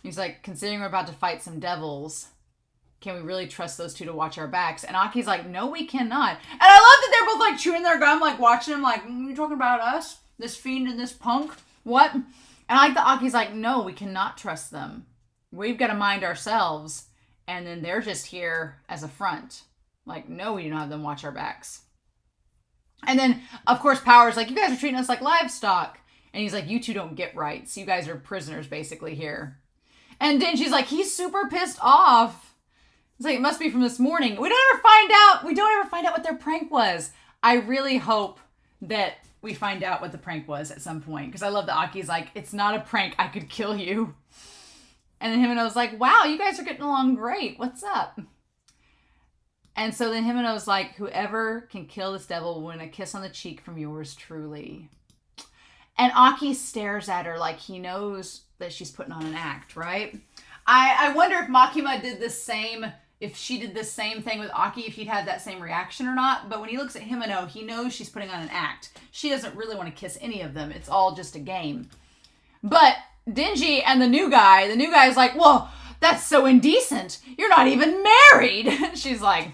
He's like, considering we're about to fight some devils, can we really trust those two to watch our backs? And Aki's like, no, we cannot. And I love that they're both like chewing their gum, like watching him like, you talking about us? This fiend and this punk? What? And I like that Aki's like, no, we cannot trust them. We've got to mind ourselves. And then they're just here as a front. Like, no, we don't have them watch our backs. And then, of course, Power's like, you guys are treating us like livestock. And he's like, you two don't get rights. You guys are prisoners basically here. And Denji's like, he's super pissed off. It's like, it must be from this morning. We don't ever find out what their prank was. I really hope that we find out what the prank was at some point. Because I love that Aki's like, it's not a prank. I could kill you. And then Himeno's like, wow, you guys are getting along great. What's up? And so then Himeno's like, whoever can kill this devil will win a kiss on the cheek from yours truly. And Aki stares at her like he knows that she's putting on an act, right? I wonder if Makima did the same, if she did the same thing with Aki, if he'd had that same reaction or not. But when he looks at Himeno, he knows she's putting on an act. She doesn't really want to kiss any of them. It's all just a game. But Denji and the new guy's like, whoa, that's so indecent. You're not even married. She's like,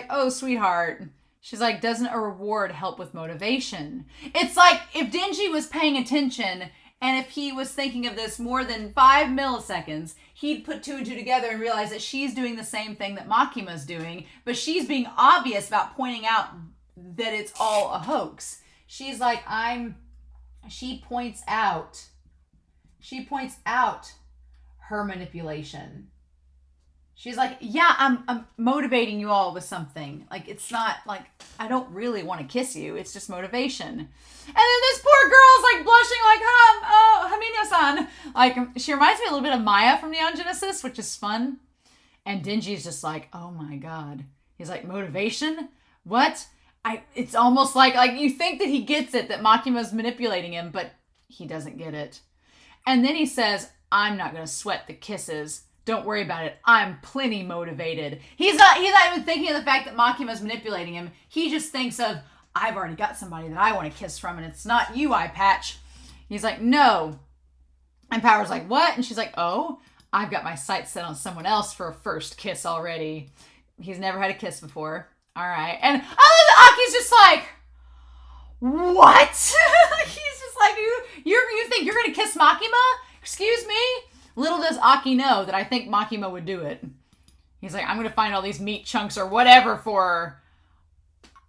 oh, sweetheart. She's like, doesn't a reward help with motivation? It's like if Denji was paying attention and if he was thinking of this more than 5 milliseconds, he'd put 2 and 2 together and realize that she's doing the same thing that Makima's doing, but she's being obvious about pointing out that it's all a hoax. She's like, she points out her manipulation. She's like, yeah, I'm motivating you all with something. Like, it's not like, I don't really want to kiss you. It's just motivation. And then this poor girl's like blushing like, Hamino-san. Like, she reminds me a little bit of Maya from Neon Genesis, which is fun. And Denji's just like, oh my God. He's like, motivation? What? It's almost like you think that he gets it, that Makima's manipulating him, but he doesn't get it. And then he says, I'm not going to sweat the kisses. Don't worry about it. I'm plenty motivated. He's not even thinking of the fact that Makima's manipulating him. He just thinks of, I've already got somebody that I want to kiss from, and it's not you, Eye Patch. He's like, no. And Power's like, what? And she's like, oh, I've got my sights set on someone else for a first kiss already. He's never had a kiss before. All right. And I love that Aki's just like, what? He's just like, you think you're going to kiss Makima? Excuse me? Little does Aki know that I think Makima would do it. He's like, I'm going to find all these meat chunks or whatever for her.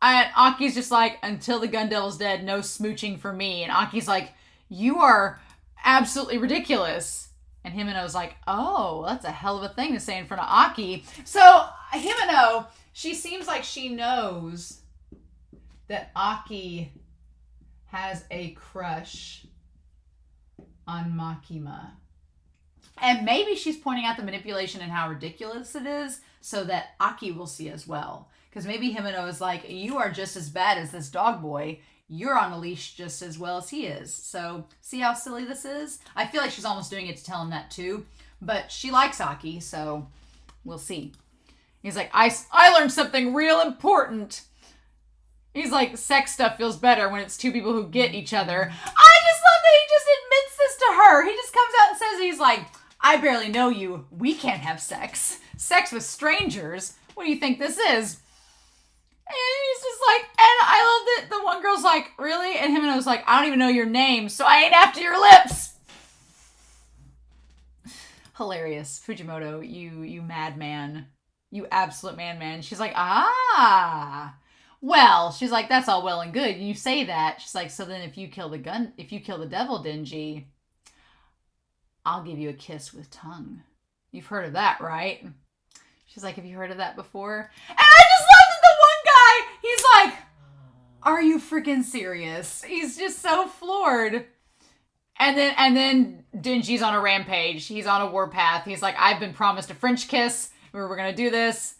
And Aki's just like, until the gun devil's dead, no smooching for me. And Aki's like, you are absolutely ridiculous. And Himeno's like, oh, that's a hell of a thing to say in front of Aki. So Himeno, she seems like she knows that Aki has a crush on Makima. And maybe she's pointing out the manipulation and how ridiculous it is so that Aki will see as well. Because maybe Himeno is like, you are just as bad as this dog boy. You're on a leash just as well as he is. So see how silly this is? I feel like she's almost doing it to tell him that too. But she likes Aki, so we'll see. He's like, I learned something real important. He's like, sex stuff feels better when it's two people who get each other. I just love that he just admits this to to her. He just comes out and says, he's like, I barely know you. We can't have sex. Sex with strangers. What do you think this is? And he's just like, and I love that the one girl's like, really? And him and I was like, I don't even know your name, so I ain't after your lips. Hilarious. Fujimoto, you madman. You absolute man. She's like, ah. Well, she's like, that's all well and good. You say that. She's like, so then if you kill the devil, Denji, I'll give you a kiss with tongue. You've heard of that, right? She's like, have you heard of that before? And I just love that the one guy, he's like, are you freaking serious? He's just so floored. And then Denji's on a rampage. He's on a warpath. He's like, I've been promised a French kiss. We're going to do this.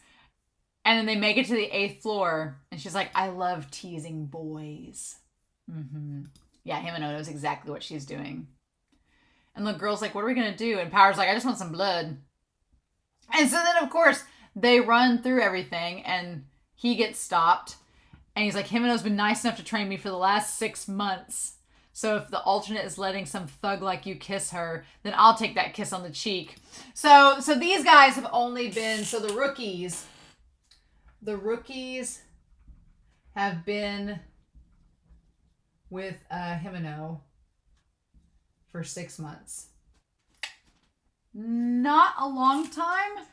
And then they make it to the 8th floor. And she's like, I love teasing boys. Mm-hmm. Yeah, Himeno knows exactly what she's doing. And the girl's like, what are we going to do? And Power's like, I just want some blood. And so then, of course, they run through everything. And he gets stopped. And he's like, Himeno's been nice enough to train me for the last 6 months. So if the alternate is letting some thug like you kiss her, then I'll take that kiss on the cheek. So these guys have only been, so the rookies have been with Himeno for 6 months. Not a long time,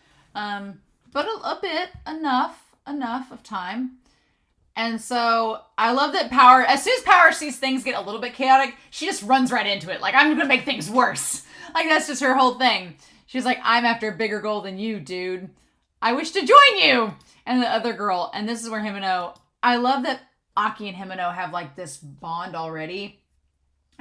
but a bit, enough of time. And so I love that Power, as soon as Power sees things get a little bit chaotic, she just runs right into it. Like, I'm going to make things worse. Like, that's just her whole thing. She's like, I'm after a bigger goal than you, dude. I wish to join you. And the other girl, and this is where Himeno, I love that Aki and Himeno have like this bond already.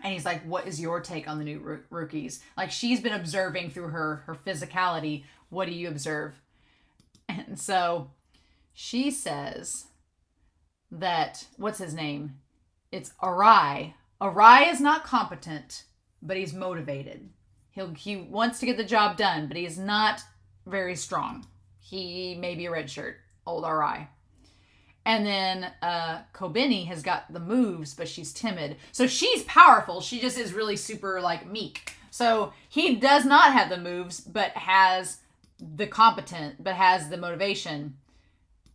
And he's like, what is your take on the new rookies? Like, she's been observing through her physicality. What do you observe? And so she says that, what's his name? It's Arai. Arai is not competent, but he's motivated. He wants to get the job done, but he's not very strong. He may be a red shirt, old Arai. And then Kobeni has got the moves, but she's timid. So she's powerful. She just is really super like meek. So he does not have the moves, but has the motivation.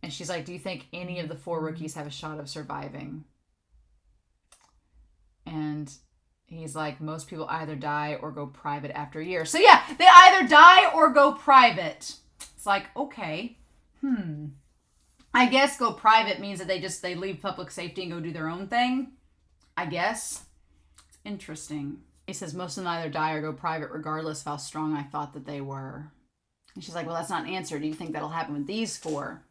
And she's like, do you think any of the 4 rookies have a shot of surviving? And he's like, most people either die or go private after a year. So yeah, they either die or go private. It's like, okay, I guess go private means that they leave public safety and go do their own thing. I guess. It's interesting. He says most of them either die or go private regardless of how strong I thought that they were. And she's like, well, that's not an answer. Do you think that'll happen with these 4?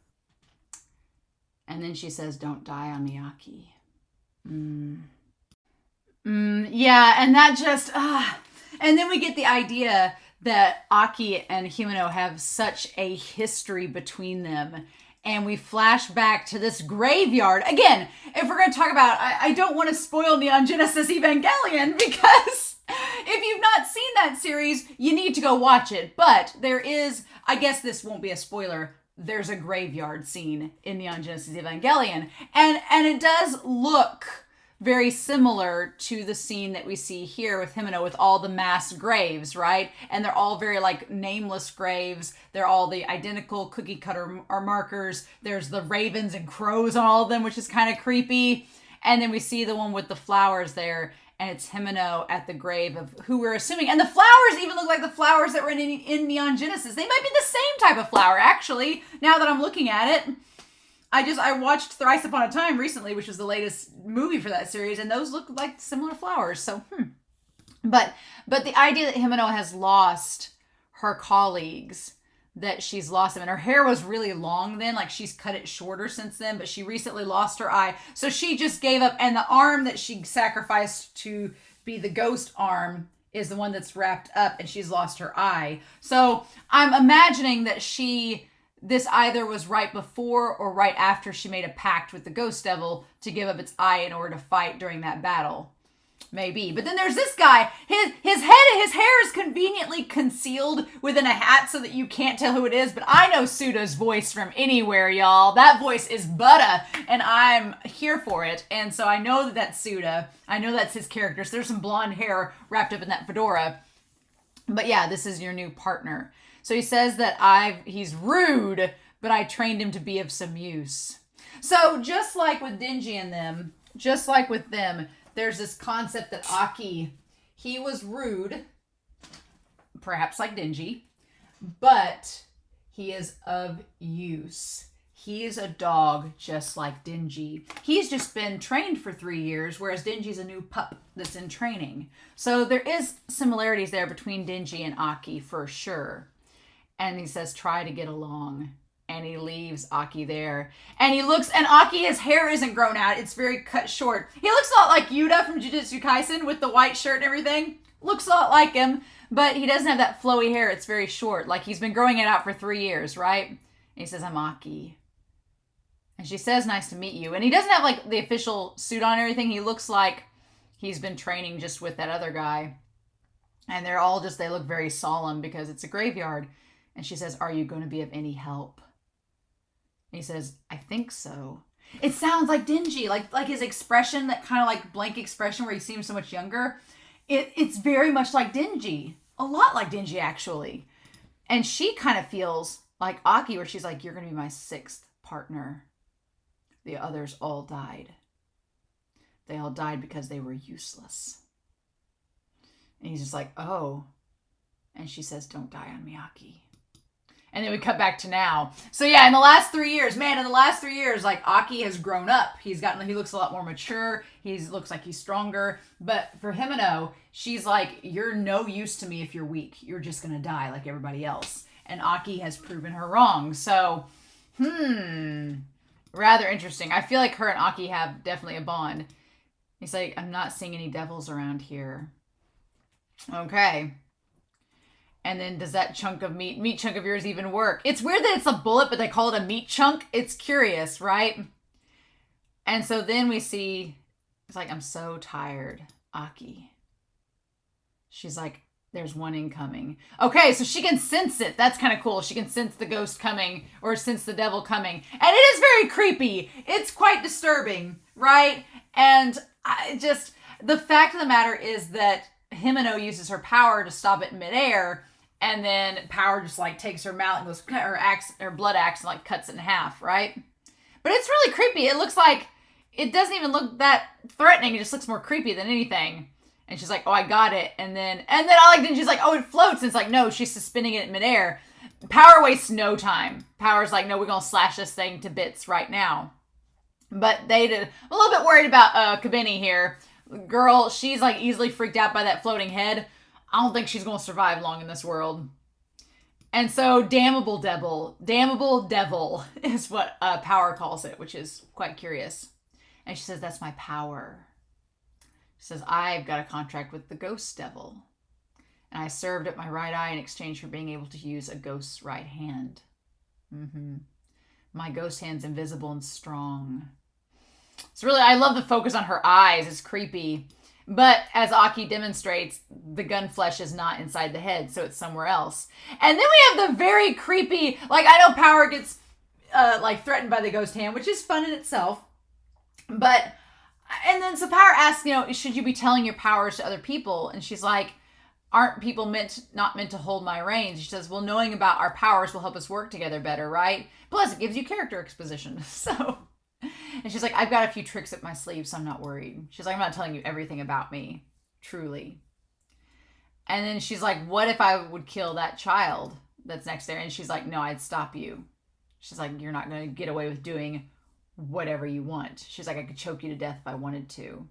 And then she says, don't die on Miyaki. Yeah, and that just, And then we get the idea that Aki and Himeno have such a history between them. And we flash back to this graveyard. Again, if we're going to talk about, I don't want to spoil Neon Genesis Evangelion because if you've not seen that series, you need to go watch it. But there is, I guess this won't be a spoiler, there's a graveyard scene in Neon Genesis Evangelion. And it does look very similar to the scene that we see here with Himeno with all the mass graves, right? And they're all very like nameless graves. They're all the identical cookie cutter markers. There's the ravens and crows on all of them, which is kind of creepy. And then we see the one with the flowers there, and it's Himeno at the grave of who we're assuming. And the flowers even look like the flowers that were in Neon Genesis. They might be the same type of flower, actually, now that I'm looking at it. I watched Thrice Upon a Time recently, which was the latest movie for that series, and those look like similar flowers. So, But the idea that Himeno has lost her colleagues, that she's lost them, and her hair was really long then, like she's cut it shorter since then, but she recently lost her eye. So she just gave up, and the arm that she sacrificed to be the ghost arm is the one that's wrapped up, and she's lost her eye. So I'm imagining that this either was right before or right after she made a pact with the ghost devil to give up its eye in order to fight during that battle. Maybe. But then there's this guy. His hair is conveniently concealed within a hat so that you can't tell who it is. But I know Suda's voice from anywhere, y'all. That voice is Buddha, and I'm here for it. And so I know that that's Suda. I know that's his character. So there's some blonde hair wrapped up in that fedora. But yeah, this is your new partner. So he says that he's rude, but I trained him to be of some use. So just like with Denji and them, there's this concept that Aki, he was rude, perhaps like Denji, but he is of use. He is a dog just like Denji. He's just been trained for 3 years, whereas Denji's a new pup that's in training. So there is similarities there between Denji and Aki for sure. And he says, try to get along. And he leaves Aki there. And Aki, his hair isn't grown out. It's very cut short. He looks a lot like Yuta from Jujutsu Kaisen with the white shirt and everything. Looks a lot like him, but he doesn't have that flowy hair. It's very short. Like he's been growing it out for 3 years, right? And he says, I'm Aki. And she says, nice to meet you. And he doesn't have like the official suit on and everything. He looks like he's been training just with that other guy. And they look very solemn because it's a graveyard. And she says, are you going to be of any help? And he says, I think so. It sounds like Denji, like his expression, that kind of like blank expression where he seems so much younger. It's very much like Denji. A lot like Denji, actually. And she kind of feels like Aki, where she's like, you're going to be my 6th partner. The others all died. They all died because they were useless. And he's just like, oh. And she says, don't die on me, Aki. And then we cut back to now. So yeah, in the last 3 years, like Aki has grown up. He looks a lot more mature. He looks like he's stronger. But for Himeno, she's like, you're no use to me if you're weak. You're just going to die like everybody else. And Aki has proven her wrong. So, rather interesting. I feel like her and Aki have definitely a bond. He's like, I'm not seeing any devils around here. Okay. And then does that meat chunk of yours even work? It's weird that it's a bullet, but they call it a meat chunk. It's curious, right? And so then we see, it's like, I'm so tired, Aki. She's like, there's one incoming. Okay, so she can sense it. That's kind of cool. She can sense the ghost coming or sense the devil coming. And it is very creepy. It's quite disturbing, right? And the fact of the matter is that Himeno uses her power to stop it in midair, and then power just like takes her mallet and goes, her blood axe and like cuts it in half, right? But it's really creepy. It looks like, it doesn't even look that threatening. It just looks more creepy than anything. And she's like, oh, I got it. And then I like, then she's like, oh, it floats. And it's like, no, she's suspending it in midair. Power wastes no time. Power's like, no, we're going to slash this thing to bits right now. But they did a little bit worried about Kabini here. Girl, she's like easily freaked out by that floating head. I don't think she's going to survive long in this world. And so damnable devil is what Power calls it, which is quite curious. And she says, that's my power. She says, I've got a contract with the ghost devil. And I served at my right eye in exchange for being able to use a ghost's right hand. My ghost hand's invisible and strong. It's really, I love the focus on her eyes. It's creepy. But as Aki demonstrates, the gun flesh is not inside the head, so it's somewhere else. And then we have the very creepy, like, I know Power gets like threatened by the ghost hand, which is fun in itself. But, and then so Power asks, should you be telling your powers to other people? And she's like, aren't people not meant to hold my reins? She says, well, knowing about our powers will help us work together better, right? Plus, it gives you character exposition. So, and she's like, I've got a few tricks up my sleeve, so I'm not worried. She's like, I'm not telling you everything about me, truly. And then she's like, what if I would kill that child that's next there? And she's like, no, I'd stop you. She's like, you're not going to get away with doing whatever you want. She's like, I could choke you to death if I wanted to.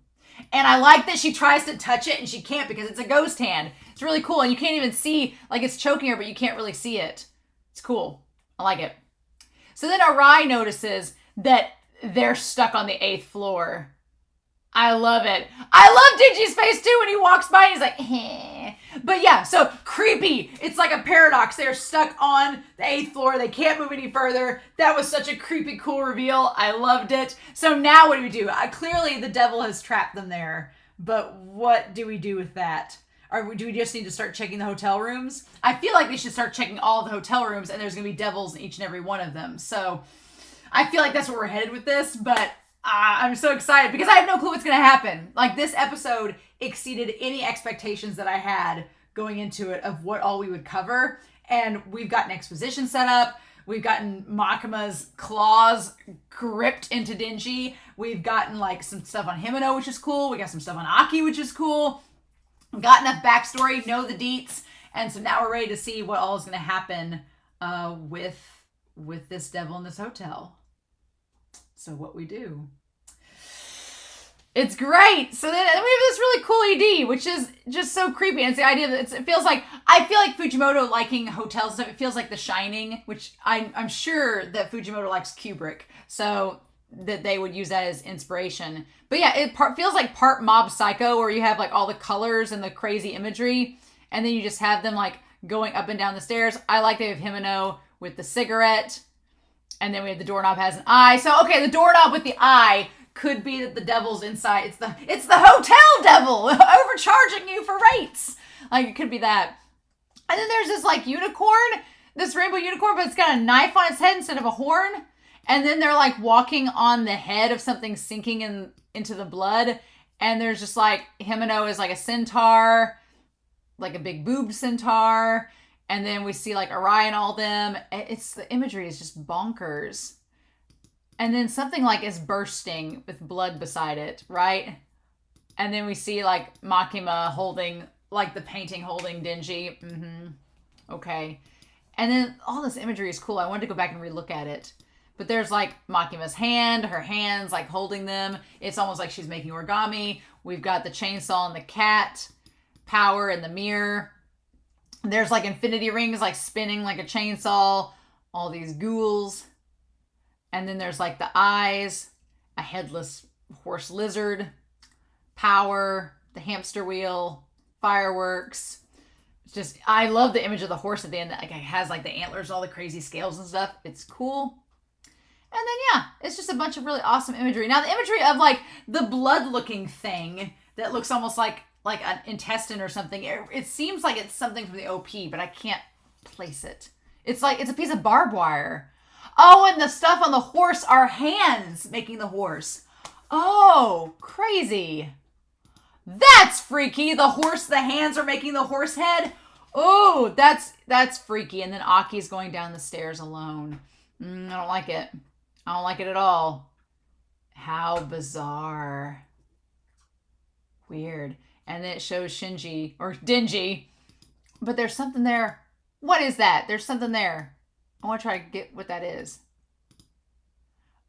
And I like that she tries to touch it and she can't because it's a ghost hand. It's really cool. And you can't even see, like, it's choking her, but you can't really see it. It's cool. I like it. So then Arai notices that they're stuck on the 8th floor. I love it. I love Denji's face too when he walks by and he's like, heh. But yeah, so creepy. It's like a paradox. They're stuck on the 8th floor. They can't move any further. That was such a creepy, cool reveal. I loved it. So now what do we do? Clearly the devil has trapped them there. But what do we do with that? Or do we just need to start checking the hotel rooms? I feel like they should start checking all the hotel rooms, and there's going to be devils in each and every one of them. So I feel like that's where we're headed with this, but I'm so excited because I have no clue what's going to happen. Like, this episode exceeded any expectations that I had going into it of what all we would cover. And we've gotten exposition set up. We've gotten Makima's claws gripped into Denji. We've gotten like some stuff on Himeno, which is cool. We got some stuff on Aki, which is cool. We've got enough backstory, know the deets. And so now we're ready to see what all is going to happen with this devil in this hotel. So what we do. It's great. So then we have this really cool ED, which is just so creepy. And it's the idea that it feels like, I feel like Fujimoto liking hotels stuff. It feels like The Shining, which I'm sure that Fujimoto likes Kubrick. So that they would use that as inspiration. But yeah, it feels like part Mob Psycho, where you have like all the colors and the crazy imagery. And then you just have them like going up and down the stairs. I like they have Himeno with the cigarette. And then we have the doorknob has an eye. So, okay, the doorknob with the eye could be that the devil's inside. It's the hotel devil overcharging you for rates. Like, it could be that. And then there's this like unicorn, this rainbow unicorn, but it's got a knife on its head instead of a horn. And then they're like walking on the head of something sinking into the blood. And there's just like, Himeno is like a centaur, like a big boobed centaur. And then we see like Orion, all them. The imagery is just bonkers. And then something like is bursting with blood beside it, right? And then we see like Makima holding, like the painting holding Denji. Okay. And then all this imagery is cool. I wanted to go back and relook at it. But there's like Makima's hand, her hands like holding them. It's almost like she's making origami. We've got the chainsaw and the cat, power and the mirror. There's like infinity rings like spinning like a chainsaw. All these ghouls. And then there's like the eyes, a headless horse lizard, power, the hamster wheel, fireworks. It's just, I love the image of the horse at the end that like has like the antlers, all the crazy scales and stuff. It's cool. And then yeah, it's just a bunch of really awesome imagery. Now the imagery of like the blood looking thing that looks almost like an intestine or something. It seems like it's something from the OP, but I can't place it. It's like, it's a piece of barbed wire. Oh, and the stuff on the horse are hands making the horse. Oh, crazy. That's freaky. The hands are making the horse head. Oh, that's freaky. And then Aki's going down the stairs alone. I don't like it. I don't like it at all. How bizarre. Weird. And then it shows Shinji, or Denji. But there's something there. What is that? There's something there. I want to try to get what that is.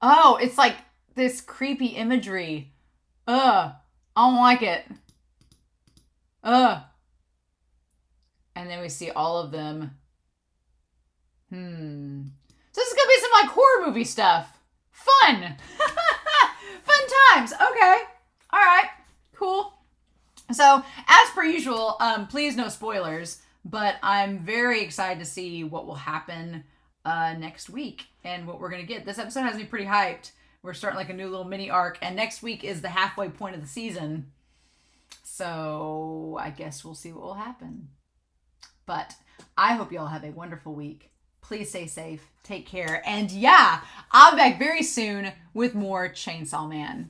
Oh, it's like this creepy imagery. I don't like it. And then we see all of them. So this is going to be some like horror movie stuff. Fun. Fun times. Okay. All right. Cool. So as per usual, please no spoilers, but I'm very excited to see what will happen next week and what we're going to get. This episode has me pretty hyped. We're starting like a new little mini arc, and next week is the halfway point of the season. So I guess we'll see what will happen. But I hope you all have a wonderful week. Please stay safe, take care, and yeah, I'll be back very soon with more Chainsaw Man.